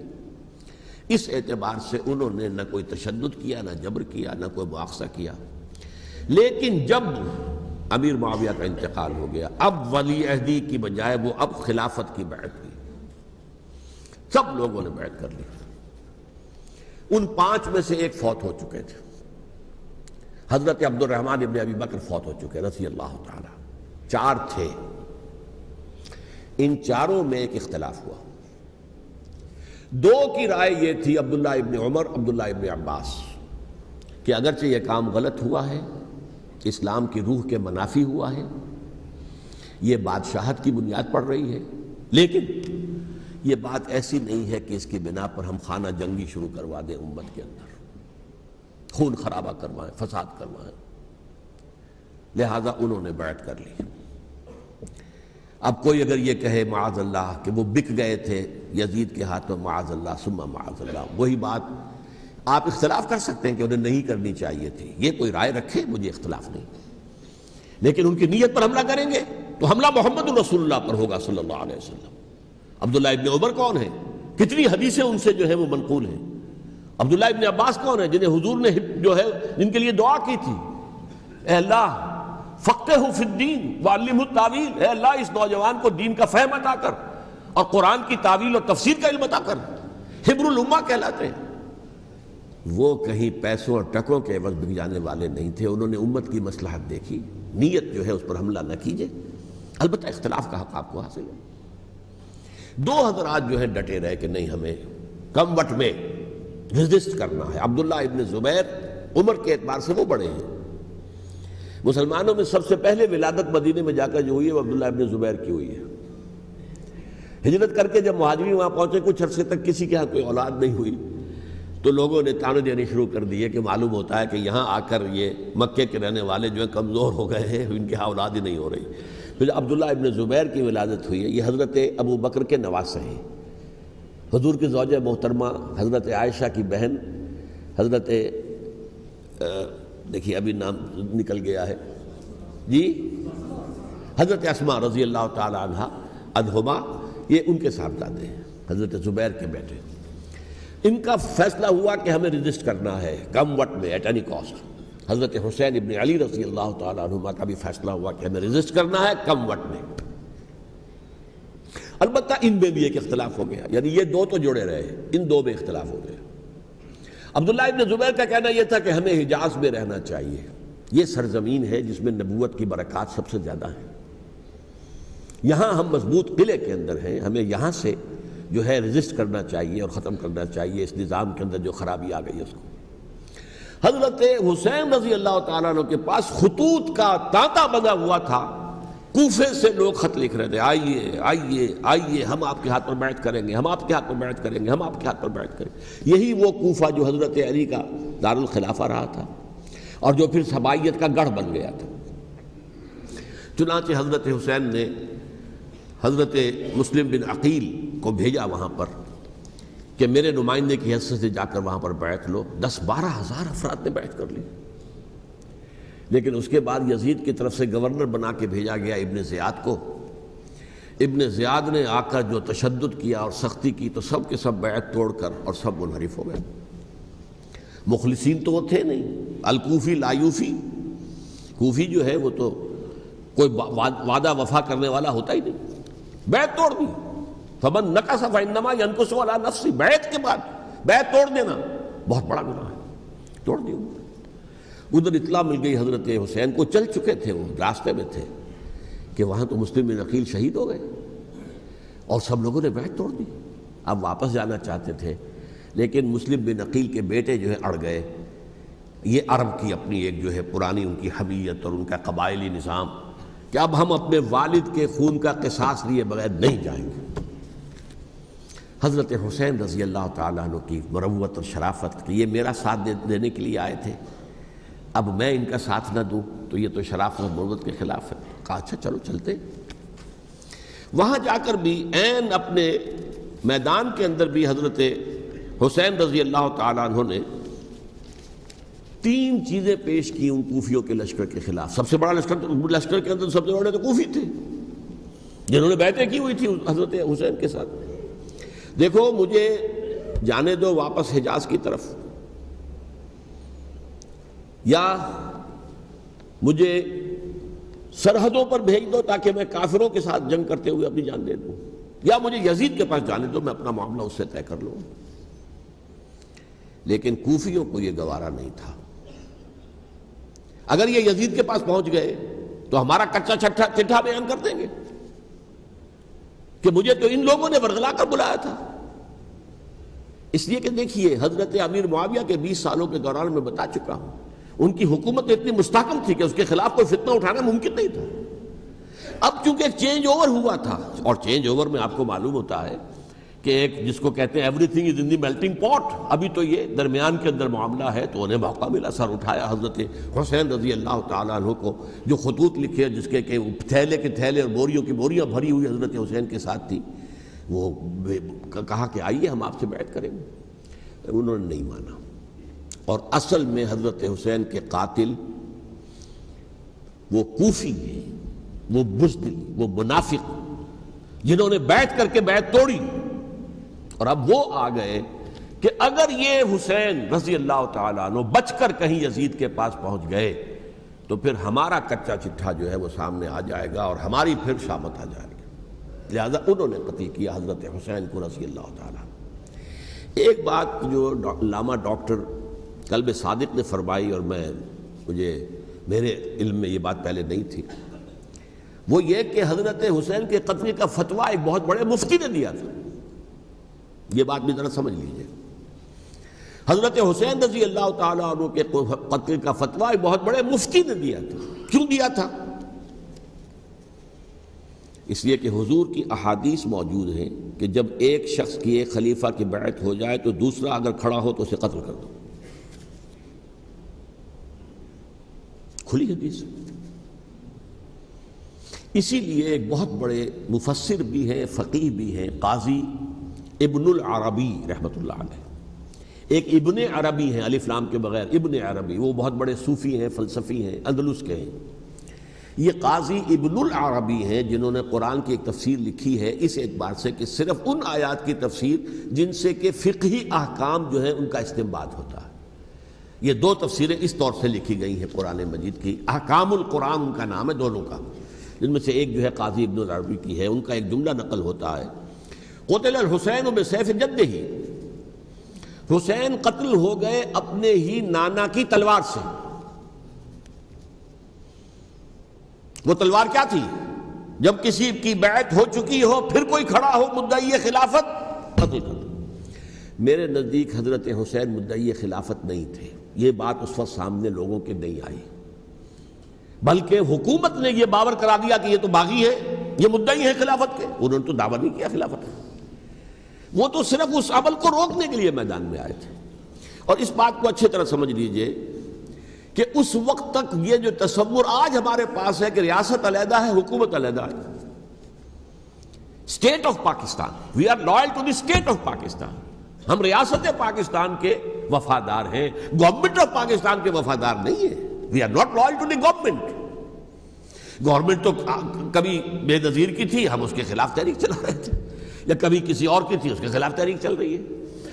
اس اعتبار سے انہوں نے نہ کوئی تشدد کیا، نہ جبر کیا، نہ کوئی مواخذہ کیا. لیکن جب امیر معاویہ کا انتقال ہو گیا، اب ولی عہدی کی بجائے وہ اب خلافت کی بیعت ہوئی. سب لوگوں نے بیعت کر لی. ان 5 میں سے ایک فوت ہو چکے تھے. حضرت عبد الرحمن ابن ابی بکر فوت ہو چکے رضی اللہ تعالی. 4 تھے، ان 4 میں ایک اختلاف ہوا. 2 کی رائے یہ تھی، عبداللہ ابن عمر، عبداللہ ابن عباس، کہ اگرچہ یہ کام غلط ہوا ہے، اسلام کی روح کے منافی ہوا ہے، یہ بادشاہت کی بنیاد پڑ رہی ہے، لیکن یہ بات ایسی نہیں ہے کہ اس کی بنا پر ہم خانہ جنگی شروع کروا دیں، امت کے اندر خون خرابہ کروائیں، فساد کروائیں. لہذا انہوں نے بیعت کر لی. اب کوئی اگر یہ کہے معاذ اللہ کہ وہ بک گئے تھے یزید کے ہاتھوں، معاذ اللہ ثم معاذ اللہ، وہی بات آپ اختلاف کر سکتے ہیں کہ انہیں نہیں کرنی چاہیے تھی، یہ کوئی رائے رکھے، مجھے اختلاف نہیں. لیکن ان کی نیت پر حملہ کریں گے تو حملہ محمد رسول اللہ پر ہوگا صلی اللہ علیہ وسلم. عبداللہ ابن عمر کون ہیں؟ کتنی حدیثیں ان سے جو ہے وہ منقول ہیں. عبداللہ ابن عباس کون ہیں؟ جنہیں حضور نے جو ہے جن کے لیے دعا کی تھی، اے اللہ فقہہ فی الدین وعلمہ التاویل، اے اللہ اس نوجوان کو دین کا فہم عطا کر اور قرآن کی تعویل اور تفسیر کا علم عطا کر. حبر الامہ کہلاتے ہیں. وہ کہیں پیسوں اور ٹکوں کے عوض بک جانے والے نہیں تھے. انہوں نے امت کی مصلحت دیکھی. نیت جو ہے اس پر حملہ نہ کیجیے، البتہ اختلاف کا حق آپ کو حاصل ہے. 2 حضرات جو ہے ڈٹے رہے کہ نہیں، ہمیں کم وٹ میں رزسٹ کرنا ہے۔ عبداللہ ابن زبیر عمر کے اعتبار سے وہ بڑے ہیں، مسلمانوں میں سب سے پہلے ولادت مدینے میں جا کر جو ہوئی ہے وہ عبداللہ ابن زبیر کی ہوئی ہے۔ ہجرت کر کے جب مہاجرین وہاں پہنچے کچھ عرصے تک کسی کے ہاں کوئی اولاد نہیں ہوئی تو لوگوں نے تانے دینے شروع کر دیے کہ معلوم ہوتا ہے کہ یہاں آ کر یہ مکے کے رہنے والے جو ہیں کمزور ہو گئے ہیں، ان کے ہاں اولاد ہی نہیں ہو رہی۔ پھر عبداللہ ابن زبیر کی ولادت ہوئی ہے، یہ حضرت ابو بکر کے نواسے ہیں، حضور کی زوجہ محترمہ حضرت عائشہ کی بہن حضرت دیکھیے ابھی نام نکل گیا ہے جی، حضرت اسماء رضی اللہ تعالی عنہ عنہما، یہ ان کے صاحبزادے ہیں، حضرت زبیر کے بیٹے۔ ان کا فیصلہ ہوا کہ ہمیں رجسٹ کرنا ہے کم وقت میں ایٹ اینی کاسٹ۔ حضرت حسین ابن علی رضی اللہ تعالی عنہما کا بھی فیصلہ ہوا کہ ہمیں رجسٹ کرنا ہے کم وقت میں۔ البتہ ان میں بھی ایک اختلاف ہو گیا، یعنی یہ دو تو جڑے رہے، ان دو میں اختلاف ہو گیا۔ عبداللہ ابن زبیر کا کہنا یہ تھا کہ ہمیں حجاز میں رہنا چاہیے، یہ سرزمین ہے جس میں نبوت کی برکات سب سے زیادہ ہیں، یہاں ہم مضبوط قلعے کے اندر ہیں، ہمیں یہاں سے جو ہے رجسٹ کرنا چاہیے اور ختم کرنا چاہیے اس نظام کے اندر جو خرابی آ گئی ہے اس کو۔ حضرت حسین رضی اللہ تعالیٰ عنہ کے پاس خطوط کا تانتا بنا ہوا تھا، کوفے سے لوگ خط لکھ رہے تھے، آئیے آئیے آئیے، ہم آپ کے ہاتھ پر بیعت کریں گے، ہم آپ کے ہاتھ پر بیعت کریں گے، ہم آپ کے ہاتھ پر بیعت کریں گے۔ یہی وہ کوفہ جو حضرت علی کا دارالخلافہ رہا تھا اور جو پھر سبائیت کا گڑھ بن گیا تھا۔ چنانچہ حضرت حسین نے حضرت مسلم بن عقیل کو بھیجا وہاں پر کہ میرے نمائندے کی حیثیت سے جا کر وہاں پر بیعت لو۔ 10-12 ہزار افراد نے بیعت کر لی، لیکن اس کے بعد یزید کی طرف سے گورنر بنا کے بھیجا گیا ابن زیاد کو۔ ابن زیاد نے آ کر جو تشدد کیا اور سختی کی تو سب کے سب بیعت توڑ کر اور سب منحرف ہو گئے۔ مخلصین تو وہ تھے نہیں، الکوفی لایوفی، کوفی جو ہے وہ تو کوئی وعدہ وفا کرنے والا ہوتا ہی نہیں، بیعت توڑ دی۔ فمن نقص فانما ينقص على نفسه، بیعت کے بعد بیعت توڑ دینا بہت بڑا گناہ ہے، توڑ دی۔ ادھر اطلاع مل گئی حضرت حسین کو، چل چکے تھے وہ، راستے میں تھے کہ وہاں تو مسلم بن عقیل شہید ہو گئے اور سب لوگوں نے بیعت توڑ دی۔ اب واپس جانا چاہتے تھے لیکن مسلم بن عقیل کے بیٹے جو ہے اڑ گئے۔ یہ عرب کی اپنی ایک جو ہے پرانی ان کی حمیت اور ان کا قبائلی نظام کہ اب ہم اپنے والد کے خون کا قصاص لیے بغیر نہیں جائیں گے۔ حضرت حسین رضی اللہ تعالیٰ عنہ کی مروت اور شرافت کہ یہ میرا ساتھ دینے کے لیے آئے تھے، اب میں ان کا ساتھ نہ دوں تو یہ تو شرافت اور مروت کے خلاف ہے۔ کہا اچھا چلو چلتے۔ وہاں جا کر بھی عین اپنے میدان کے اندر بھی حضرت حسین رضی اللہ تعالیٰ عنہ نے 3 چیزیں پیش کی ان کوفیوں کے لشکر کے خلاف۔ سب سے بڑا لشکر کے اندر سب سے بڑے تو کوفی تھے جنہوں نے بیعتیں کی ہوئی تھی حضرت حسین کے ساتھ۔ دیکھو مجھے جانے دو واپس حجاز کی طرف، یا مجھے سرحدوں پر بھیج دو تاکہ میں کافروں کے ساتھ جنگ کرتے ہوئے اپنی جان دے دوں، یا مجھے یزید کے پاس جانے دو، میں اپنا معاملہ اس سے طے کر لوں۔ لیکن کوفیوں کو یہ گوارا نہیں تھا۔ اگر یہ یزید کے پاس پہنچ گئے تو ہمارا کچا چٹھا بیان کر دیں گے کہ مجھے تو ان لوگوں نے ورغلا کر بلایا تھا۔ اس لیے کہ دیکھیے حضرت امیر معاویہ کے 20 سالوں کے دوران میں بتا چکا ہوں ان کی حکومت اتنی مستحکم تھی کہ اس کے خلاف کوئی فتنہ اٹھانا ممکن نہیں تھا۔ اب چونکہ ایک چینج اوور ہوا تھا، اور چینج اوور میں آپ کو معلوم ہوتا ہے کہ ایک جس کو کہتے ہیں every thing is in the melting پاٹ، ابھی تو یہ درمیان کے اندر معاملہ ہے، تو انہیں موقع ملا، سر اٹھایا حضرت حسین رضی اللہ تعالیٰ عنہ کو، جو خطوط لکھے جس کے کہ تھیلے کے تھیلے اور بوریوں کی بوریاں بھری ہوئی حضرت حسین کے ساتھ تھی، وہ کہا کہ آئیے ہم آپ سے بیعت کریں گے۔ انہوں نے نہیں مانا، اور اصل میں حضرت حسین کے قاتل وہ کوفی ہیں، وہ بزدل، وہ منافق، جنہوں نے بیعت کر کے بیعت توڑی، اور اب وہ آ گئے کہ اگر یہ حسین رضی اللہ تعالیٰ عنہ بچ کر کہیں یزید کے پاس پہنچ گئے تو پھر ہمارا کچا چٹھا جو ہے وہ سامنے آ جائے گا اور ہماری پھر شامت آ جائے گی۔ لہذا انہوں نے قتل کیا حضرت حسین کو رضی اللہ تعالیٰ عنہ۔ ایک بات جو علامہ ڈاکٹر قلب صادق نے فرمائی، اور میرے علم میں یہ بات پہلے نہیں تھی، وہ یہ کہ حضرت حسین کے قتل کا فتویٰ ایک بہت بڑے مفتی نے دیا تھا۔ یہ بات بھی ذرا سمجھ لیجئے۔ حضرت حسین رضی اللہ تعالیٰ عنہ کے قتل کا فتویٰ بہت بڑے مفتی نے دیا تھا. کیوں دیا تھا؟ اس لیے کہ حضور کی احادیث موجود ہیں کہ جب ایک شخص کی ایک خلیفہ کی بیعت ہو جائے تو دوسرا اگر کھڑا ہو تو اسے قتل کر دو. کھلی حدیث. اسی لیے ایک بہت بڑے مفسر بھی ہیں، فقیہ بھی ہیں، قاضی ابن العربی رحمۃ اللہ علیہ. ایک ابن عربی ہیں الف لام کے بغیر، ابن عربی، وہ بہت بڑے صوفی ہیں، فلسفی ہیں، اندلس کے ہیں. یہ قاضی ابن العربی ہیں جنہوں نے قرآن کی ایک تفسیر لکھی ہے اس اعتبار سے کہ صرف ان آیات کی تفسیر جن سے کہ فقہی احکام جو ہیں ان کا استنباط ہوتا ہے. یہ دو تفسیریں اس طور سے لکھی گئی ہیں قرآن مجید کی. احکام القرآن ان کا نام ہے دونوں کا، جن میں سے ایک جو ہے قاضی ابن العربی کی ہے. ان کا ایک جملہ نقل ہوتا ہے، قتل الحسین بسیف جدہ، حسین قتل ہو گئے اپنے ہی نانا کی تلوار سے. وہ تلوار کیا تھی؟ جب کسی کی بیعت ہو چکی ہو پھر کوئی کھڑا ہو مدعی خلافت، قتل کر دو. میرے نزدیک حضرت حسین مدعی خلافت نہیں تھے. یہ بات اس وقت سامنے لوگوں کے نہیں آئی، بلکہ حکومت نے یہ باور کرا دیا کہ یہ تو باغی ہے، یہ مدعی ہے خلافت کے. انہوں نے تو دعویٰ نہیں کیا خلافت کا، وہ تو صرف اس عمل کو روکنے کے لیے میدان میں آئے تھے. اور اس بات کو اچھی طرح سمجھ لیجئے کہ اس وقت تک یہ جو تصور آج ہمارے پاس ہے کہ ریاست علیحدہ ہے، حکومت علیحدہ ہے. State of Pakistan, we are loyal to the state of Pakistan. ہم ریاست پاکستان کے وفادار ہیں، گورنمنٹ آف پاکستان کے وفادار نہیں ہیں. We are not loyal to the government. Government تو کبھی بے نظیر کی تھی، ہم اس کے خلاف تحریک چلا رہے تھے، یا کبھی کسی اور کی تھی اس کے خلاف تحریک چل رہی ہے،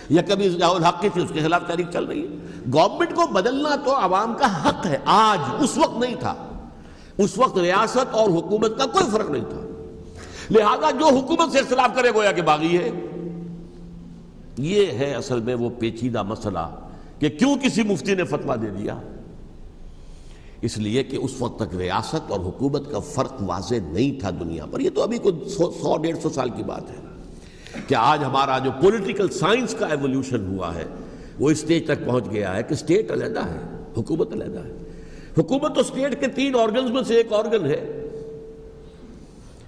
یا کبھی ضیاء الحق کی تھی اس کے خلاف تحریک چل رہی ہے. گورنمنٹ کو بدلنا تو عوام کا حق ہے. آج اس وقت نہیں تھا. اس وقت ریاست اور حکومت کا کوئی فرق نہیں تھا. لہذا جو حکومت سے اختلاف کرے گویا کہ باغی ہے. یہ ہے اصل میں وہ پیچیدہ مسئلہ کہ کیوں کسی مفتی نے فتویٰ دے دیا. اس لیے کہ اس وقت تک ریاست اور حکومت کا فرق واضح نہیں تھا دنیا پر. یہ تو ابھی کوئی 100-150 سال کی بات ہے کہ آج ہمارا جو پولیٹیکل سائنس کا ایولیوشن ہوا ہے وہ اسٹیج تک پہنچ گیا ہے کہ اسٹیٹ علیحدہ ہے، حکومت علیحدہ ہے. حکومت تو اسٹیٹ کے 3 آرگنز میں سے ایک آرگن ہے.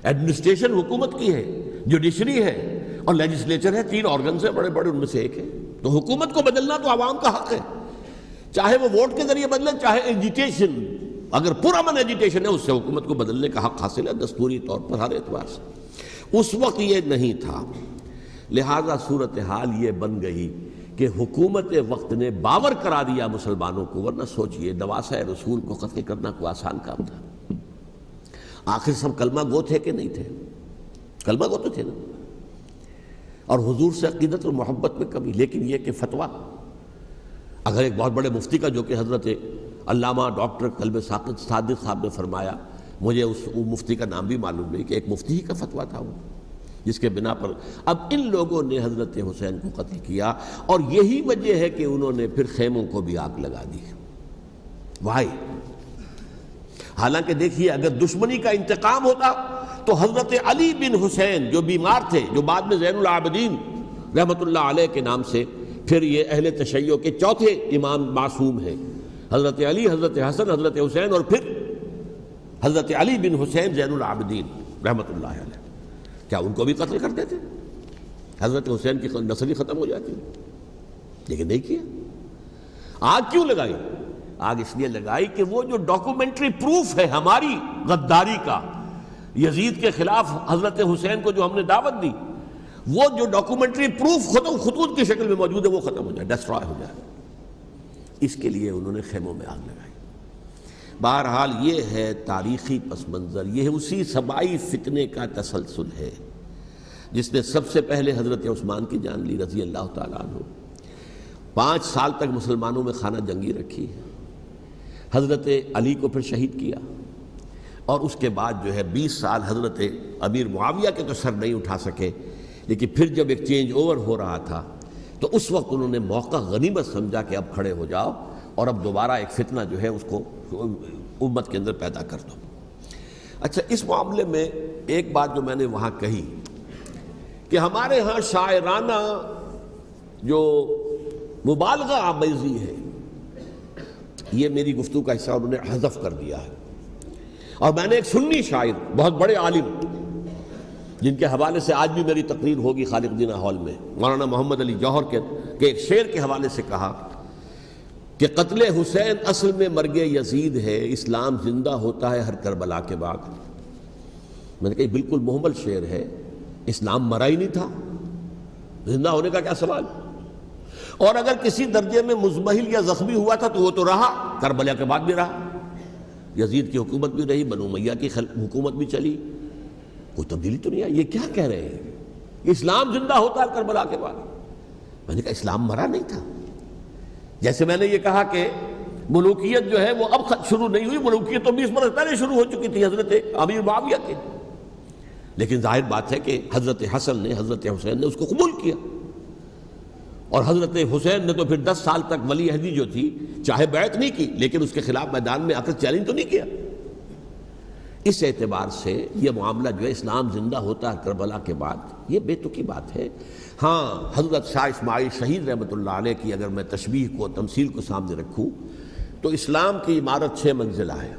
ایڈمنسٹریشن حکومت کی ہے، جوڈیشری ہے اور لیجسلیچر ہے. 3 آرگنز ہیں بڑے بڑے، ان میں سے ایک ہے. تو حکومت کو بدلنا تو عوام کا حق ہے، چاہے وہ ووٹ کے ذریعے بدلے، چاہے ایجیٹیشن. اگر پرامن ایجیٹیشن ہے اس سے حکومت کو بدلنے کا حق حاصل ہے دستوری طور پر ہر اعتبار سے. اس وقت یہ نہیں تھا. لہذا صورتحال یہ بن گئی کہ حکومت وقت نے باور کرا دیا مسلمانوں کو. ورنہ سوچئے نواسۂ رسول کو قتل کرنا کوئی آسان کام تھا؟ آخر سب کلمہ گو تھے کہ نہیں تھے؟ کلمہ گو تو تھے نا، اور حضور سے عقیدت اور محبت میں کمی. لیکن یہ کہ فتویٰ اگر ایک بہت بڑے مفتی کا، جو کہ حضرت علامہ ڈاکٹر قلب صادق صاحب نے فرمایا، مجھے اس مفتی کا نام بھی معلوم نہیں، کہ ایک مفتی ہی کا فتویٰ تھا وہ، جس کے بنا پر اب ان لوگوں نے حضرت حسین کو قتل کیا. اور یہی وجہ ہے کہ انہوں نے پھر خیموں کو بھی آگ لگا دی. وائی؟ حالانکہ دیکھیے اگر دشمنی کا انتقام ہوتا تو حضرت علی بن حسین جو بیمار تھے، جو بعد میں زین العابدین رحمۃ اللہ علیہ کے نام سے پھر یہ اہل تشیع کے چوتھے امام معصوم ہیں، حضرت علی، حضرت حسن، حضرت حسین، اور پھر حضرت علی بن حسین زین العابدین رحمۃ اللہ علیہ، کیا ان کو بھی قتل کرتے تھے؟ حضرت حسین کی نسل ہی ختم ہو جاتی، لیکن نہیں کیا. آگ کیوں لگائی؟ آگ اس لیے لگائی کہ وہ جو ڈاکومنٹری پروف ہے ہماری غداری کا یزید کے خلاف حضرت حسین کو جو ہم نے دعوت دی، وہ جو ڈاکومنٹری پروف خطوط کی شکل میں موجود ہے وہ ختم ہو جائے، ڈسٹرائے ہو جائے. اس کے لیے انہوں نے خیموں میں آگ لگائی. بہرحال یہ ہے تاریخی پس منظر. یہ اسی سبائی فتنے کا تسلسل ہے جس نے سب سے پہلے حضرت عثمان کی جان لی رضی اللہ تعالیٰ عنہ. 5 سال تک مسلمانوں میں خانہ جنگی رکھی، حضرت علی کو پھر شہید کیا، اور اس کے بعد جو ہے 20 سال حضرت امیر معاویہ کے تو سر نہیں اٹھا سکے. لیکن پھر جب ایک چینج اوور ہو رہا تھا تو اس وقت انہوں نے موقع غنیمت سمجھا کہ اب کھڑے ہو جاؤ اور اب دوبارہ ایک فتنہ جو ہے اس کو امت کے اندر پیدا کر دو. اچھا، اس معاملے میں ایک بات جو میں نے وہاں کہی کہ ہمارے ہاں شاعرانہ جو مبالغہ آمیزی ہے. یہ میری گفتگو کا حصہ انہوں نے حذف کر دیا ہے. اور میں نے ایک سنی شاعر، بہت بڑے عالم، جن کے حوالے سے آج بھی میری تقریر ہوگی خالق دینہ ہال میں، مولانا محمد علی جوہر کے ایک شعر کے حوالے سے کہا کہ قتل حسین اصل میں مرگ یزید ہے، اسلام زندہ ہوتا ہے ہر کربلا کے بعد. میں نے کہا بالکل محمل شعر ہے. اسلام مرا ہی نہیں تھا، زندہ ہونے کا کیا سوال. اور اگر کسی درجے میں مزمحل یا زخمی ہوا تھا تو وہ تو رہا، کربلا کے بعد بھی رہا، یزید کی حکومت بھی رہی، بنو امیہ کی حکومت بھی چلی، کوئی تبدیلی تو نہیں آئی. یہ کیا کہہ رہے ہیں؟ اسلام زندہ ہوتا ہے کربلا کے بعد. میں نے کہا اسلام مرا نہیں تھا. جیسے میں نے یہ کہا کہ ملوکیت جو ہے وہ اب شروع نہیں ہوئی، ملوکیت تو 20 برس پہلے شروع ہو چکی تھی حضرت امیر معاویہ کے. لیکن ظاہر بات ہے کہ حضرت حسن نے، حضرت حسین نے اس کو قبول کیا. اور حضرت حسین نے تو پھر 10 سال تک ولی عہدی جو تھی چاہے بیعت نہیں کی، لیکن اس کے خلاف میدان میں آ کر چیلنج تو نہیں کیا. اس اعتبار سے یہ معاملہ جو ہے اسلام زندہ ہوتا ہے کربلا کے بعد، یہ بے تکی بات ہے. ہاں، حضرت شاہ اسماعیل شہید رحمۃ اللہ علیہ کی اگر میں تشبیہ کو، تمثیل کو سامنے رکھوں تو اسلام کی عمارت 6 منزلہ ہے.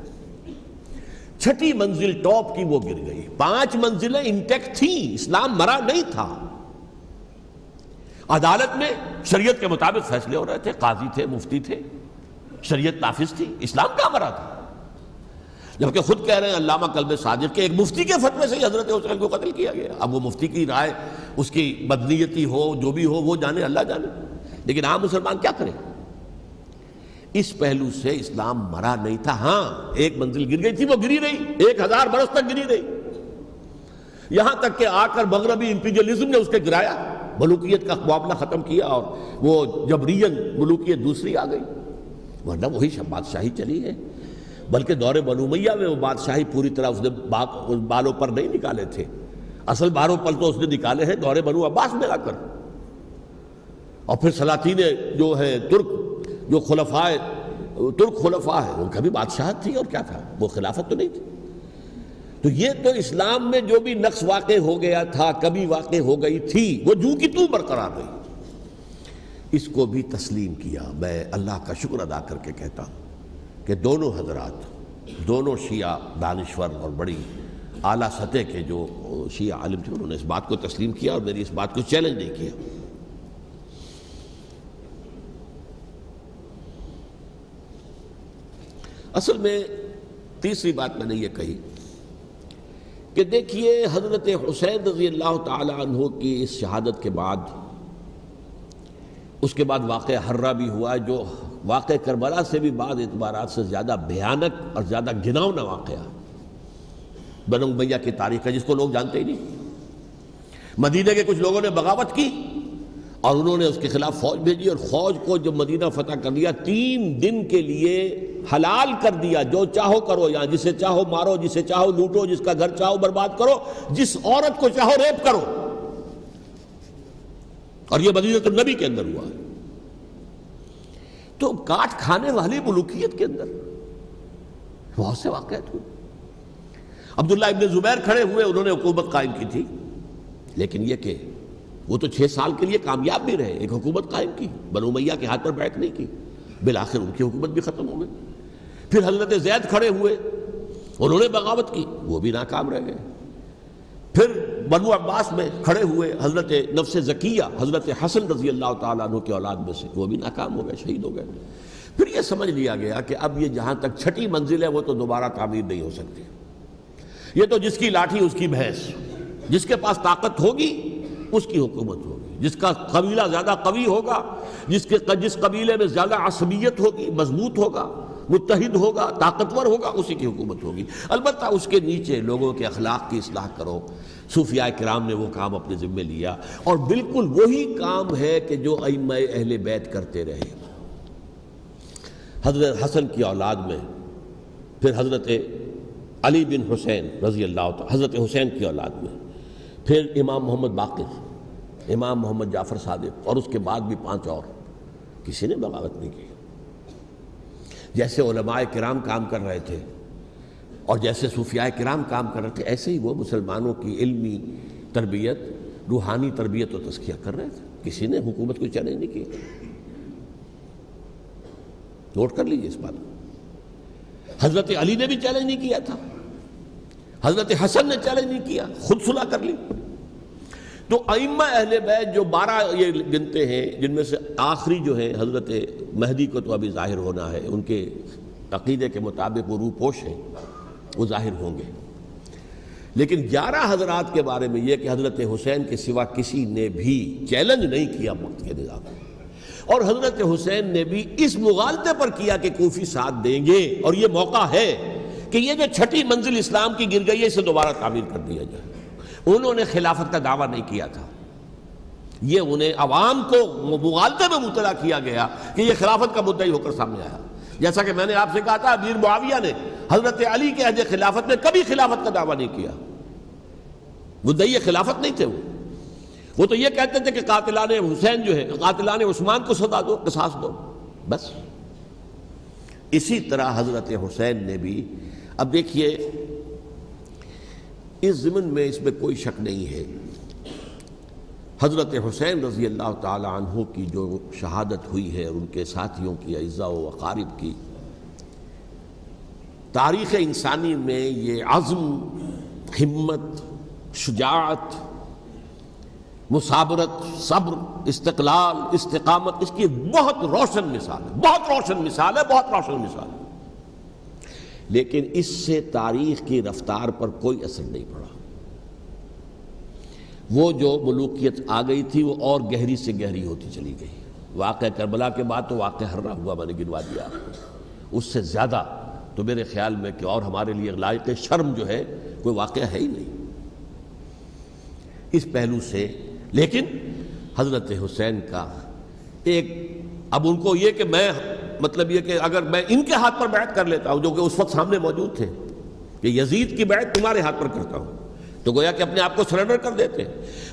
6ٹھی منزل ٹاپ کی وہ گر گئی، 5 منزلیں انٹیکٹ تھیں، اسلام مرا نہیں تھا. عدالت میں شریعت کے مطابق فیصلے ہو رہے تھے، قاضی تھے، مفتی تھے، شریعت نافذ تھی، اسلام کہاں مرا تھا. جبکہ خود کہہ رہے ہیں علامہ کلب صادق کے ایک مفتی کے فتوے سے ہی حضرت حسین کو قتل کیا گیا. اب وہ مفتی کی رائے، اس کی بدنیتی ہو، جو بھی ہو، وہ جانے، اللہ جانے. لیکن عام مسلمان کیا کرے؟ اس پہلو سے اسلام مرا نہیں تھا. ہاں، 1 منزل گر گئی تھی، وہ گری رہی، 1000 برس تک گری رہی، یہاں تک کہ آ کر مغربی امپیریلزم نے اس کے گرایا، ملوکیت کا معاملہ ختم کیا، اور وہ جبرین ملوکیت دوسری آ گئی. ورنہ وہی بادشاہی چلی ہے. بلکہ دور بنو امیہ میں وہ بادشاہی پوری طرح اس نے بالوں پر نہیں نکالے تھے. اصل بالوں پر تو اس نے نکالے ہیں دور بنو عباس میں آ کر. اور پھر سلاطین جو ہے ترک، جو ترک خلفاء ہے، ان کا بھی بادشاہت تھی، اور کیا تھا، وہ خلافت تو نہیں تھی. تو یہ تو اسلام میں جو بھی نقص واقع ہو گیا تھا، کبھی واقع ہو گئی تھی، وہ جو کی تو برقرار رہی. اس کو بھی تسلیم کیا. میں اللہ کا شکر ادا کر کے کہتا ہوں کہ دونوں حضرات، دونوں شیعہ دانشور اور بڑی اعلیٰ سطح کے جو شیعہ عالم تھے، انہوں نے اس بات کو تسلیم کیا اور میری اس بات کو چیلنج نہیں کیا. اصل میں تیسری بات میں نے یہ کہی کہ دیکھیے حضرت حسین رضی اللہ تعالی عنہ کی اس شہادت کے بعد، اس کے بعد واقعہ حرہ بھی ہوا، جو واقعہ کربلا سے بھی بعض اعتبارات سے زیادہ بھیانک اور زیادہ گھناؤنا واقعہ بنو امیہ کی تاریخ ہے، جس کو لوگ جانتے ہی نہیں. مدینہ کے کچھ لوگوں نے بغاوت کی اور انہوں نے اس کے خلاف فوج بھیجی، اور فوج کو جب مدینہ فتح کر لیا، 3 دن کے لیے حلال کر دیا، جو چاہو کرو، یہاں جسے چاہو مارو، جسے چاہو لوٹو، جس کا گھر چاہو برباد کرو، جس عورت کو چاہو ریپ کرو. اور یہ مدینہ النبی کے اندر ہوا ہے. تو کاٹ کھانے والی ملوکیت کے اندر بہت سے واقعات ہوئے. عبداللہ ابن زبیر کھڑے ہوئے، انہوں نے حکومت قائم کی تھی، لیکن یہ کہ وہ تو 6 سال کے لیے کامیاب بھی رہے، ایک حکومت قائم کی، بنو امیہ کے ہاتھ پر بیعت نہیں کی، بالآخر ان کی حکومت بھی ختم ہو گئی. پھر حضرت زید کھڑے ہوئے، انہوں نے بغاوت کی، وہ بھی ناکام رہ گئے. پھر بنو عباس میں کھڑے ہوئے حضرت نفس زکیہ، حضرت حسن رضی اللہ تعالیٰ عنہ کے اولاد میں سے، وہ بھی ناکام ہو گئے، شہید ہو گئے. پھر یہ سمجھ لیا گیا کہ اب یہ جہاں تک 6ٹھی منزل ہے وہ تو دوبارہ تعمیر نہیں ہو سکتی. یہ تو جس کی لاٹھی اس کی بھینس، جس کے پاس طاقت ہوگی اس کی حکومت ہوگی، جس کا قبیلہ زیادہ قوی ہوگا، جس قبیلے میں زیادہ عصبیت ہوگی، مضبوط ہوگا، متحد ہوگا، طاقتور ہوگا، اسی کی حکومت ہوگی. البتہ اس کے نیچے لوگوں کے اخلاق کی اصلاح کرو. صوفیاء کرام نے وہ کام اپنے ذمہ لیا، اور بالکل وہی کام ہے کہ جو ائمہ اہل بیت کرتے رہے. حضرت حسن کی اولاد میں پھر حضرت علی بن حسین رضی اللہ تعالی، حضرت حسین کی اولاد میں پھر امام محمد باقر، امام محمد جعفر صادق، اور اس کے بعد بھی 5 اور. کسی نے بغاوت نہیں کی. جیسے علماء کرام کام کر رہے تھے اور جیسے صوفیاء کرام کام کر رہے تھے، ایسے ہی وہ مسلمانوں کی علمی تربیت، روحانی تربیت و تزکیہ کر رہے تھے. کسی نے حکومت کو چیلنج نہیں کیا. نوٹ کر لیجیے اس بات. حضرت علی نے بھی چیلنج نہیں کیا تھا, حضرت حسن نے چیلنج نہیں کیا, خود صلح کر لی. تو ائمہ اہل بیت جو 12 یہ گنتے ہیں, جن میں سے آخری جو ہے حضرت مہدی کو تو ابھی ظاہر ہونا ہے, ان کے عقیدے کے مطابق وہ روح پوش ہیں, وہ ظاہر ہوں گے. لیکن 11 حضرات کے بارے میں یہ کہ حضرت حسین کے سوا کسی نے بھی چیلنج نہیں کیا وقت کے نظام کو, اور حضرت حسین نے بھی اس مغالطے پر کیا کہ کوفی ساتھ دیں گے, اور یہ موقع ہے کہ یہ جو 6ٹھی منزل اسلام کی گر گئی ہے اسے دوبارہ تعمیر کر دیا جائے. انہوں نے خلافت کا دعویٰ نہیں کیا تھا, یہ انہیں عوام کو مغالطے میں مبتلا کیا گیا کہ یہ خلافت کا مدعی ہو کر سامنے آیا. جیسا کہ میں نے آپ سے کہا تھا, امیر معاویہ نے حضرت علی کے عہد خلافت میں کبھی خلافت کا دعویٰ نہیں کیا, مدعی خلافت نہیں تھے. وہ تو یہ کہتے تھے کہ قاتلان حسین جو ہے, قاتلان عثمان کو سزا دو, قصاص دو, بس. اسی طرح حضرت حسین نے بھی, اب دیکھیے اس ضمن میں اس میں کوئی شک نہیں ہے, حضرت حسین رضی اللہ تعالی عنہ کی جو شہادت ہوئی ہے اور ان کے ساتھیوں کی, اعزاء و اقارب کی, تاریخ انسانی میں یہ عزم, ہمت, شجاعت, مثابرت, صبر, استقلال, استقامت, اس کی بہت روشن مثال ہے, بہت روشن مثال ہے, بہت روشن مثال ہے. لیکن اس سے تاریخ کی رفتار پر کوئی اثر نہیں پڑا. وہ جو ملوکیت آ گئی تھی وہ اور گہری سے گہری ہوتی چلی گئی. واقعہ کربلا کے بعد تو واقعہ ہررا ہوا, میں نے گنوا دیا آپ کو. اس سے زیادہ تو میرے خیال میں کہ اور ہمارے لیے لائق شرم جو ہے کوئی واقعہ ہے ہی نہیں اس پہلو سے. لیکن حضرت حسین کا ایک, اب ان کو یہ کہ میں مطلب یہ کہ اگر میں ان کے ہاتھ پر بیعت کر لیتا ہوں, جو کہ اس وقت سامنے موجود تھے, کہ یزید کی بیعت تمہارے ہاتھ پر کرتا ہوں, تو گویا کہ اپنے آپ کو سرنڈر کر دیتے.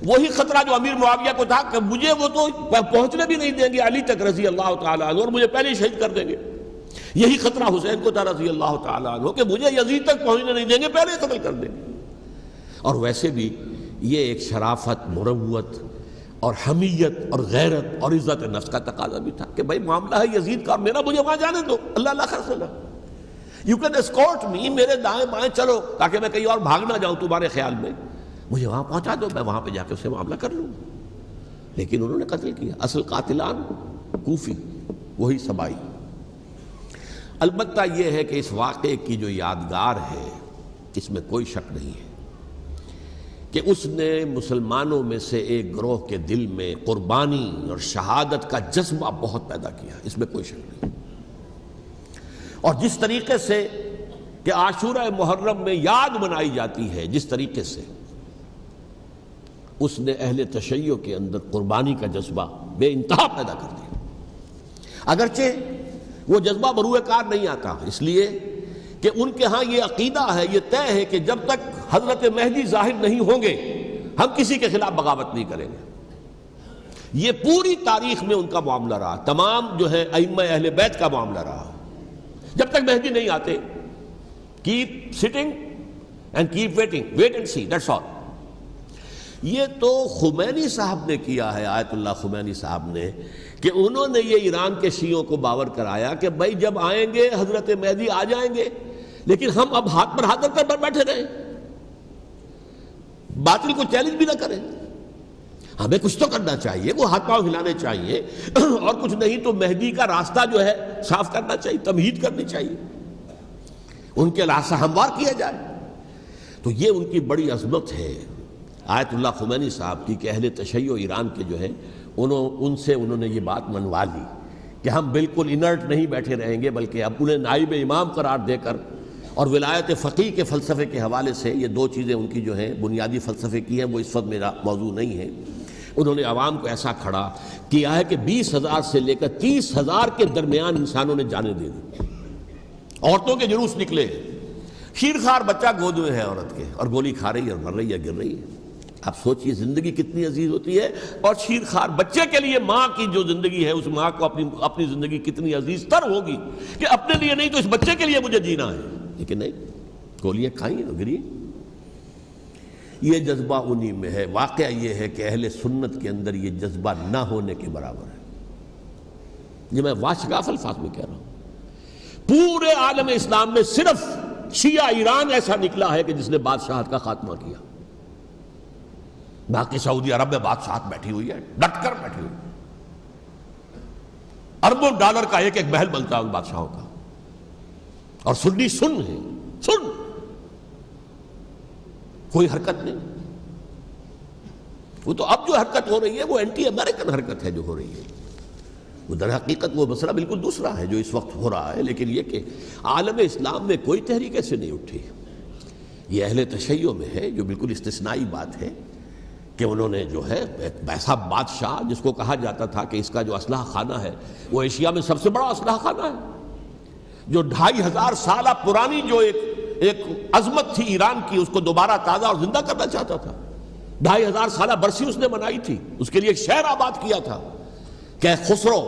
وہی خطرہ جو امیر معاویہ کو تھا کہ مجھے وہ تو پہنچنے بھی نہیں دیں گے علی تک رضی اللہ تعالیٰ عنہ, اور مجھے پہلے ہی شہید کر دیں گے. یہی خطرہ حسین کو تھا رضی اللہ تعالیٰ عنہ کہ مجھے یزید تک پہنچنے نہیں دیں گے, پہلے ہی قتل کر دیں گے. اور ویسے بھی یہ ایک شرافت, مروت اور حمیت اور غیرت اور عزت نفس کا تقاضا بھی تھا کہ بھائی معاملہ ہے یزید کا, میرا مجھے وہاں جانے دو, اللہ اللہ خیر صلح, یو کین اسکورٹ می, میرے دائیں بائیں چلو تاکہ میں کہیں اور بھاگ نہ جاؤں تمہارے خیال میں, مجھے وہاں پہنچا دو, میں وہاں پہ جا کے اسے معاملہ کر لوں. لیکن انہوں نے قتل کیا. اصل قاتلان کوفی, وہی سبائی. البتہ یہ ہے کہ اس واقعے کی جو یادگار ہے اس میں کوئی شک نہیں ہے کہ اس نے مسلمانوں میں سے ایک گروہ کے دل میں قربانی اور شہادت کا جذبہ بہت پیدا کیا, اس میں کوئی شک نہیں. اور جس طریقے سے کہ عاشورہ محرم میں یاد منائی جاتی ہے, جس طریقے سے اس نے اہل تشیع کے اندر قربانی کا جذبہ بے انتہا پیدا کر دیا. اگرچہ وہ جذبہ بروئے کار نہیں آتا, اس لیے کہ ان کے ہاں یہ عقیدہ ہے, یہ طے ہے کہ جب تک حضرت مہدی ظاہر نہیں ہوں گے ہم کسی کے خلاف بغاوت نہیں کریں گے. یہ پوری تاریخ میں ان کا معاملہ رہا, تمام جو ہے ائمہ اہل بیت کا معاملہ رہا. جب تک مہدی نہیں آتے, keep sitting and keep waiting, wait and see, that's all. یہ تو خمینی صاحب نے کیا ہے, آیت اللہ خمینی صاحب نے, کہ انہوں نے یہ ایران کے شیعوں کو باور کرایا کہ بھائی جب آئیں گے حضرت مہدی آ جائیں گے, لیکن ہم اب ہاتھ پر ہاتھ رکھ کر بیٹھے رہیں, باطل کو چیلنج بھی نہ کریں. ہمیں کچھ تو کرنا چاہیے, وہ ہاتھ پاؤں ہلانے چاہیے, اور کچھ نہیں تو مہدی کا راستہ جو ہے صاف کرنا چاہیے, تمہید کرنی چاہیے, ان کے راستہ ہموار کیا جائے. تو یہ ان کی بڑی عظمت ہے آیت اللہ خمینی صاحب کی کہ اہل تشیع ایران کے جو ہے ان سے انہوں نے یہ بات منوا لی کہ ہم بالکل انرٹ نہیں بیٹھے رہیں گے, بلکہ اب انہیں نائب امام قرار دے کر, اور ولایت فقیہ کے فلسفے کے حوالے سے, یہ 2 چیزیں ان کی جو ہیں بنیادی فلسفے کی ہیں, وہ اس وقت میرا موضوع نہیں ہے. انہوں نے عوام کو ایسا کھڑا کیا ہے کہ 20,000 سے لے کر 30,000 کے درمیان انسانوں نے جانیں دے دی. عورتوں کے جلوس نکلے, شیرخوار بچہ گود میں ہے عورت کے, اور گولی کھا رہی ہے اور مر رہی ہے, گر رہی ہے. آپ سوچئے زندگی کتنی عزیز ہوتی ہے, اور شیرخوار بچے کے لیے ماں کی جو زندگی ہے, اس ماں کو اپنی زندگی کتنی عزیز تر ہوگی کہ اپنے لیے نہیں تو اس بچے کے لیے مجھے جینا ہے. لیکن نہیں, گولیاں کھائیں اور گری. یہ جذبہ انہی میں ہے. واقعہ یہ ہے کہ اہل سنت کے اندر یہ جذبہ نہ ہونے کے برابر ہے. یہ میں واشگاف الفاظ میں کہہ رہا ہوں. پورے عالم اسلام میں صرف شیعہ ایران ایسا نکلا ہے کہ جس نے بادشاہت کا خاتمہ کیا. باقی سعودی عرب میں بادشاہت بیٹھی ہوئی ہے، ڈٹ کر بیٹھی ہوئی. اربوں ڈالر کا ایک ایک محل بنتا ہے ان بادشاہوں کا، اور سنی سن ہے، سن، کوئی حرکت نہیں. وہ تو اب جو حرکت ہو رہی ہے وہ اینٹی امریکن حرکت ہے جو ہو رہی ہے. وہ در حقیقت وہ مسئلہ بالکل دوسرا ہے جو اس وقت ہو رہا ہے، لیکن یہ کہ عالم اسلام میں کوئی تحریک ایسے نہیں اٹھی. یہ اہل تشیع میں ہے، جو بالکل استثنائی بات ہے کہ انہوں نے جو ہے ایک ایسا بادشاہ جس کو کہا جاتا تھا کہ اس کا جو اسلحہ خانہ ہے وہ ایشیا میں سب سے بڑا اسلحہ خانہ ہے، جو 2500 سالہ پرانی جو ایک عظمت تھی ایران کی، اس کو دوبارہ تازہ اور زندہ کرنا چاہتا تھا. 2500 سالہ برسی اس نے منائی تھی، اس کے لیے ایک شہر آباد کیا تھا کہ خسرو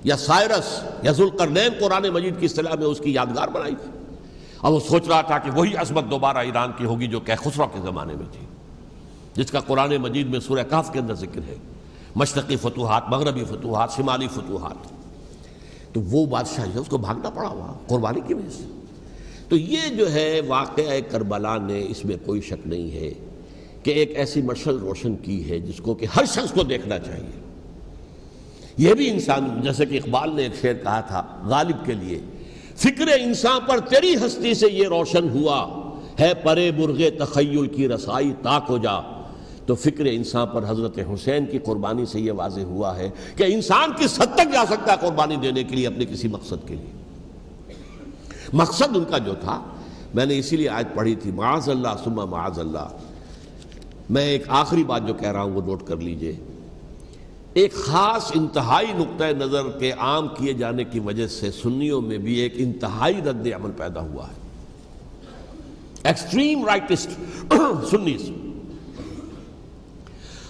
یا سائرس یا ذوالقرنین قرآن مجید کی اصطلاح میں اس کی یادگار بنائی تھی. اور وہ سوچ رہا تھا کہ وہی عظمت دوبارہ ایران کی ہوگی جو کہ خسرو کے زمانے میں تھی، جس کا قرآن مجید میں سورہ کہف کے اندر ذکر ہے، مشرقی فتوحات، مغربی فتوحات، شمالی فتوحات. تو وہ بادشاہ ہے، اس کو بھاگنا پڑا وہاں قربانی کی وجہ سے. تو یہ جو ہے واقعہ کربلا نے، اس میں کوئی شک نہیں ہے کہ ایک ایسی مشعل روشن کی ہے جس کو کہ ہر شخص کو دیکھنا چاہیے. یہ بھی انسان، جیسے کہ اقبال نے ایک شعر کہا تھا غالب کے لیے، فکر انسان پر تیری ہستی سے یہ روشن ہوا ہے پرے مرغ تخیل کی رسائی تاک ہو جا. تو فکر انسان پر حضرت حسین کی قربانی سے یہ واضح ہوا ہے کہ انسان کس حد تک جا سکتا ہے قربانی دینے کے لیے اپنے کسی مقصد کے لیے. مقصد ان کا جو تھا، میں نے اسی لیے آیت پڑھی تھی، معاذ اللہ ثم معاذ اللہ. میں ایک آخری بات جو کہہ رہا ہوں وہ نوٹ کر لیجئے. ایک خاص انتہائی نقطۂ نظر کے عام کیے جانے کی وجہ سے سنیوں میں بھی ایک انتہائی رد عمل پیدا ہوا ہے. Extreme rightist سنیز.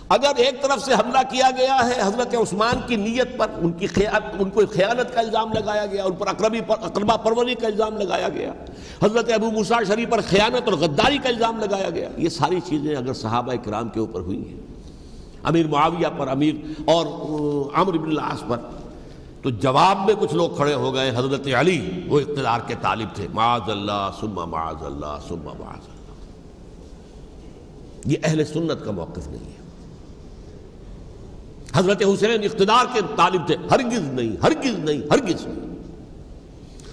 اگر ایک طرف سے حملہ کیا گیا ہے حضرت عثمان کی نیت پر، ان کو خیانت کا الزام لگایا گیا، ان پر اقربا پروری کا الزام لگایا گیا، حضرت ابو موسیٰ شریف پر خیانت اور غداری کا الزام لگایا گیا، یہ ساری چیزیں اگر صحابہ کرام کے اوپر ہوئی ہیں، امیر معاویہ پر، امیر اور عمرو بن العاص پر، تو جواب میں کچھ لوگ کھڑے ہو گئے. حضرت علی وہ اقتدار کے طالب تھے، معاذ اللہ ثم معاذ اللہ ثم معاذ اللہ. یہ اہل سنت کا موقف نہیں ہے. حضرت حسین اقتدار کے طالب تھے، ہرگز نہیں، ہرگز نہیں، ہرگز نہیں.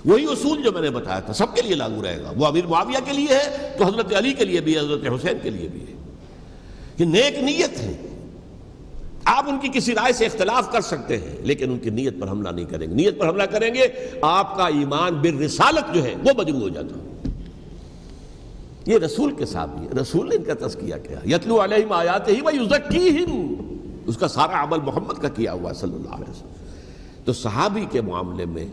وہی اصول جو میں نے بتایا تھا سب کے لیے لاگو رہے گا. وہ امیر معاویہ کے لیے ہے تو حضرت علی کے لیے بھی ہے، حضرت حسین کے لیے بھی ہے. یہ نیک نیت ہے. آپ ان کی کسی رائے سے اختلاف کر سکتے ہیں لیکن ان کی نیت پر حملہ نہیں کریں گے. نیت پر حملہ کریں گے آپ کا ایمان بالرسالت جو ہے وہ مجروح ہو جاتا. یہ رسول کے ساتھ بھی ہے، رسول نے ان کا تزکیہ کیا، یتلو علیہم آیاتہ ویزکیہم، اس کا سارا عمل محمد کا کیا ہوا صلی اللہ علیہ وسلم. تو صحابی کے معاملے میں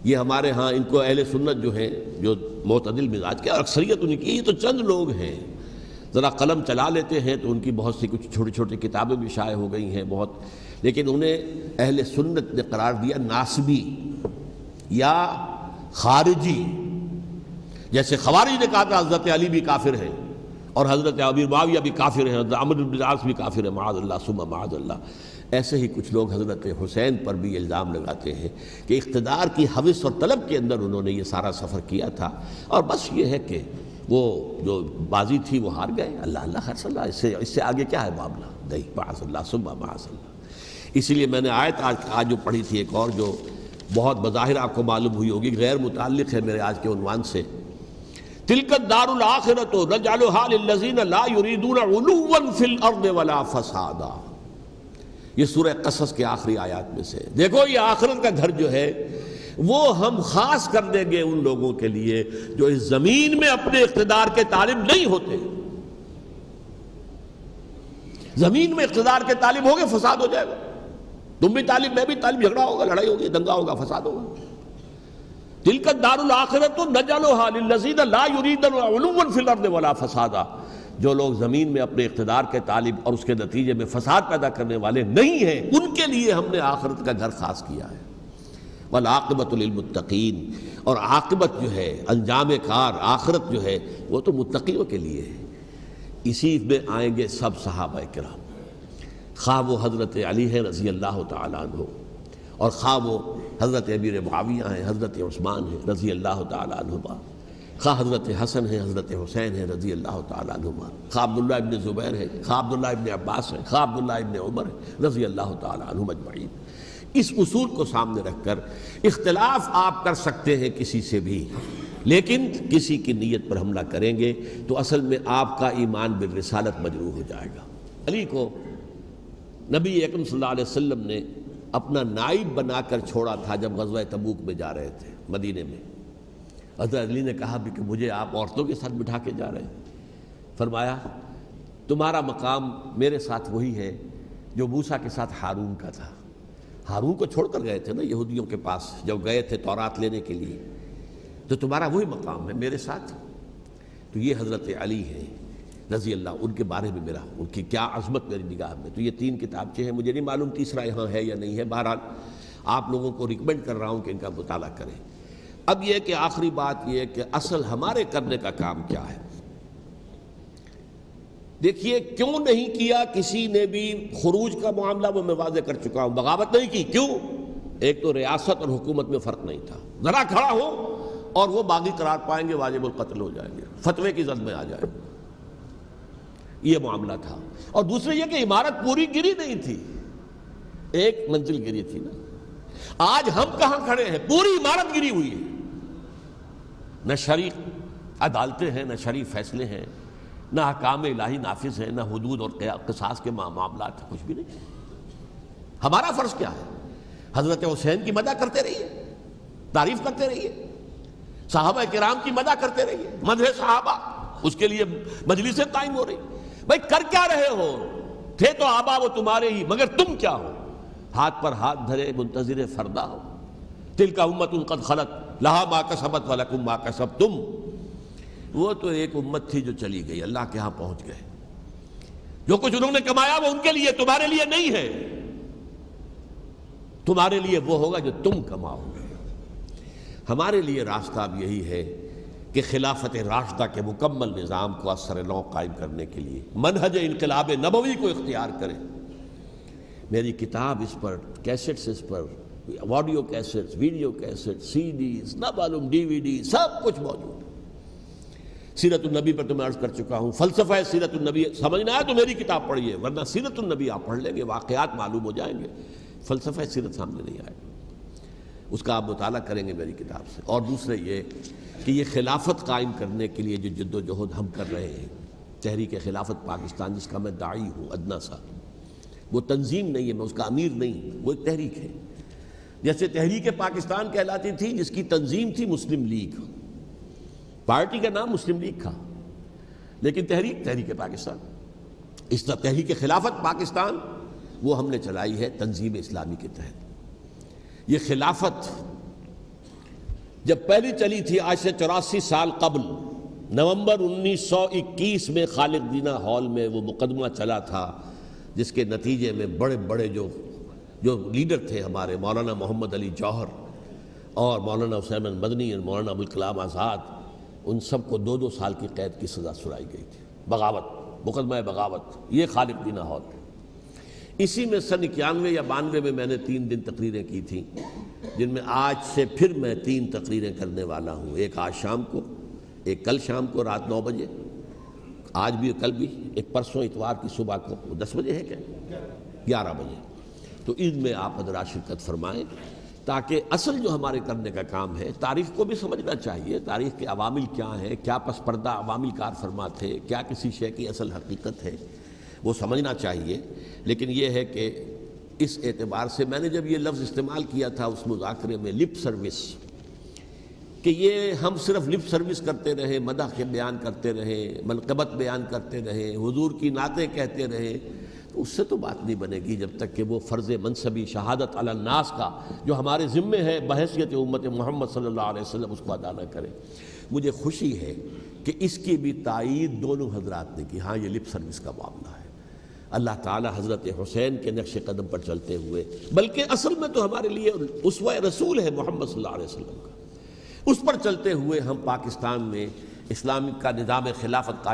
یہ ہمارے ہاں ان کو اہل سنت جو ہیں، جو معتدل مزاج کے، اور اکثریت ان کی، یہ تو چند لوگ ہیں ذرا قلم چلا لیتے ہیں تو ان کی بہت سی کچھ چھوٹی چھوٹی کتابیں بھی شائع ہو گئی ہیں بہت، لیکن انہیں اہل سنت نے قرار دیا ناسبی یا خارجی. جیسے خوارج نے کہا تھا حضرت علی بھی کافر ہیں اور حضرت امیر معاویہ بھی کافر ہیں، حضرت عمرو بن العاص بھی کافر ہیں، معاذ اللہ ثم معاذ اللہ. ایسے ہی کچھ لوگ حضرت حسین پر بھی الزام لگاتے ہیں کہ اقتدار کی ہوس اور طلب کے اندر انہوں نے یہ سارا سفر کیا تھا، اور بس یہ ہے کہ وہ جو بازی تھی وہ ہار گئے. اللہ اللہ خیر صلی اللہ، اس سے آگے کیا ہے معاملہ؟ نہیں، معاذ اللہ ثم معاذ اللہ. اسی لیے میں نے آیت آج جو پڑھی تھی ایک اور جو بہت بظاہر آپ کو معلوم ہوئی ہوگی، غیر متعلق ہے میرے آج کے عنوان سے، تلک الدار الآخرۃ نجعلھا للذین لا یریدون علوا فی الارض ولا فسادا. یہ سورہ قصص کے آخری آیات میں سے. دیکھو یہ آخرت کا گھر جو ہے وہ ہم خاص کر دیں گے ان لوگوں کے لیے جو اس زمین میں اپنے اقتدار کے طالب نہیں ہوتے. زمین میں اقتدار کے طالب ہوگے فساد ہو جائے گا. تم بھی طالب، میں بھی طالب، جھگڑا ہوگا، لڑائی ہوگی، دنگا ہوگا، فساد ہوگا. تلک الدار الآخرۃ نجعلھا للذین لا یریدون علوا فی الارض ولا فسادا. جو لوگ زمین میں اپنے اقتدار کے طالب اور اس کے نتیجے میں فساد پیدا کرنے والے نہیں ہیں، ان کے لیے ہم نے آخرت کا گھر خاص کیا ہے. والعاقبۃ للمتقین، اور عاقبت جو ہے، انجام کار، آخرت جو ہے وہ تو متقیوں کے لیے ہے. اسی میں آئیں گے سب صحابہ کرام، خواہ وہ حضرت علی ہے رضی اللہ تعالیٰ عنہ، اور خواہ وہ حضرت امیر معاویہ ہیں، حضرت عثمان ہیں رضی اللہ تعالیٰ عنہما، خواہ حضرت حسن ہیں، حضرت حسین ہیں رضی اللہ تعالیٰ عنہما، خواہ عبداللہ ابن زبیر ہے، خواہ عبداللہ ابن عباس ہے، خواہ عبداللہ ابن عمر ہے رضی اللہ تعالیٰ عنہم اجمعین۔ اس اصول کو سامنے رکھ کر اختلاف آپ کر سکتے ہیں کسی سے بھی، لیکن کسی کی نیت پر حملہ کریں گے تو اصل میں آپ کا ایمان بالرسالت مجروح ہو جائے گا۔ علی کو نبی اکرم صلی اللہ علیہ وسلم نے اپنا نائب بنا کر چھوڑا تھا جب غزوہ تبوک میں جا رہے تھے مدینے میں۔ حضرت علی نے کہا بھی کہ مجھے آپ عورتوں کے ساتھ بٹھا کے جا رہے ہیں۔ فرمایا تمہارا مقام میرے ساتھ وہی ہے جو موسیٰ کے ساتھ ہارون کا تھا۔ ہارون کو چھوڑ کر گئے تھے نا یہودیوں کے پاس جب گئے تھے تورات لینے کے لیے، تو تمہارا وہی مقام ہے میرے ساتھ۔ تو یہ حضرت علی ہیں رضی اللہ، ان کے بارے میں ان کی کیا عظمت میری نگاہ میں۔ تو یہ 3 کتابچے ہیں، مجھے نہیں معلوم تیسرا یہاں ہے یا نہیں ہے، بہرحال آپ لوگوں کو ریکمینڈ کر رہا ہوں کہ ان کا مطالعہ کریں۔ اب یہ کہ آخری بات یہ کہ اصل ہمارے کرنے کا کام کیا ہے۔ دیکھیے کیوں نہیں کیا کسی نے بھی خروج کا معاملہ، وہ میں واضح کر چکا ہوں، بغاوت نہیں کی۔ کیوں؟ ایک تو ریاست اور حکومت میں فرق نہیں تھا، ذرا کھڑا ہو اور وہ باغی قرار پائیں گے، واجب القتل ہو جائیں گے، فتوے کی زد میں آ جائیں گے، یہ معاملہ تھا۔ اور دوسرے یہ کہ عمارت پوری گری نہیں تھی، ایک منزل گری تھی نا۔ آج ہم کہاں کھڑے ہیں؟ پوری عمارت گری ہوئی ہے، نہ شرعی عدالتیں ہیں، نہ شرعی فیصلے ہیں، نہ احکام الہی نافذ ہیں، نہ حدود اور قصاص کے معاملات ہیں، کچھ بھی نہیں۔ ہمارا فرض کیا ہے؟ حضرت حسین کی مدح کرتے رہیے، تعریف کرتے رہیے، صحابہ کرام کی مدح کرتے رہیے، مدح صحابہ، اس کے لیے مجلسیں قائم ہو رہی۔ بھائی کر کیا رہے ہو؟ تھے تو آبا وہ تمہارے ہی، مگر تم کیا ہو؟ ہاتھ پر ہاتھ دھرے منتظر فردا ہو۔ تلک امۃ قد خلت لہا ما کسبت ولکم ما کسبتم۔ وہ تو ایک امت تھی جو چلی گئی، اللہ کے ہاں پہنچ گئے۔ جو کچھ انہوں نے کمایا وہ ان کے لیے، تمہارے لیے نہیں ہے۔ تمہارے لیے وہ ہوگا جو تم کماؤ گے۔ ہمارے لیے راستہ اب یہی ہے کہ خلافت راشدہ کے مکمل نظام کو اثر نو قائم کرنے کے لیے منہج انقلاب نبوی کو اختیار کریں۔ میری کتاب اس پر، کیسٹس اس پر، آڈیو کیسٹس، ویڈیو کیسٹس، سی ڈیز، نہ معلوم ڈی وی ڈی، سب کچھ موجود۔ سیرت النبی پر تو میں عرض کر چکا ہوں، فلسفہ سیرت النبی سمجھنا ہے تو میری کتاب پڑھیے، ورنہ سیرت النبی آپ پڑھ لیں گے، واقعات معلوم ہو جائیں گے، فلسفہ سیرت سامنے نہیں آئے گا۔ اس کا آپ مطالعہ کریں گے میری کتاب سے۔ اور دوسرے یہ کہ یہ خلافت قائم کرنے کے لیے جو جد و جہد ہم کر رہے ہیں، تحریک خلافت پاکستان جس کا میں داعی ہوں ادنا سا، وہ تنظیم نہیں ہے، میں اس کا امیر نہیں، وہ ایک تحریک ہے۔ جیسے تحریک پاکستان کہلاتی تھی جس کی تنظیم تھی مسلم لیگ، پارٹی کا نام مسلم لیگ تھا، لیکن تحریک پاکستان، اس طرح تحریک خلافت پاکستان وہ ہم نے چلائی ہے تنظیم اسلامی کے تحت۔ یہ خلافت جب پہلی چلی تھی آج سے 84 سال قبل، نومبر 1921 میں خالق دینہ ہال میں وہ مقدمہ چلا تھا، جس کے نتیجے میں بڑے بڑے جو لیڈر تھے ہمارے، مولانا محمد علی جوہر اور مولانا حسین مدنی اور مولانا ابوالکلام آزاد، ان سب کو 2 سال کی قید کی سزا سنائی گئی تھی، بغاوت، مقدمہ بغاوت، یہ خالق دینہ ہال۔ اسی میں سن 91 یا 92 میں نے 3 دن تقریریں کی تھیں، جن میں آج سے پھر میں 3 تقریریں کرنے والا ہوں، ایک آج شام کو، ایک کل شام کو رات 9 بجے، آج بھی کل بھی، ایک پرسوں اتوار کی صبح کو 10 بجے ہے کیا 11 بجے۔ تو ان میں آپ حضرات شرکت فرمائیں، تاکہ اصل جو ہمارے کرنے کا کام ہے، تاریخ کو بھی سمجھنا چاہیے، تاریخ کے عوامل کیا ہیں، کیا پس پردہ عوامل کار فرما تھے، کیا کسی شے کی اصل حقیقت ہے، وہ سمجھنا چاہیے۔ لیکن یہ ہے کہ اس اعتبار سے میں نے جب یہ لفظ استعمال کیا تھا اس مذاکرے میں، لپ سروس، کہ یہ ہم صرف لپ سروس کرتے رہے، مدح کے بیان کرتے رہے، منقبت بیان کرتے رہے، حضور کی نعتیں کہتے رہے، تو اس سے تو بات نہیں بنے گی جب تک کہ وہ فرض منصبی شہادت علی الناس کا جو ہمارے ذمے ہے بحیثیت امت محمد صلی اللہ علیہ وسلم، اس کو ادا نہ کرے۔ مجھے خوشی ہے کہ اس کی بھی تائید دونوں حضرات نے کی، ہاں یہ لپ سروس کا معاملہ ہے۔ اللہ تعالی حضرت حسین کے نقش قدم پر چلتے ہوئے، بلکہ اصل میں تو ہمارے لیے اسوہ رسول ہے محمد صلی اللہ علیہ وسلم کا، اس پر چلتے ہوئے ہم پاکستان میں اسلام کا نظام خلافت قائم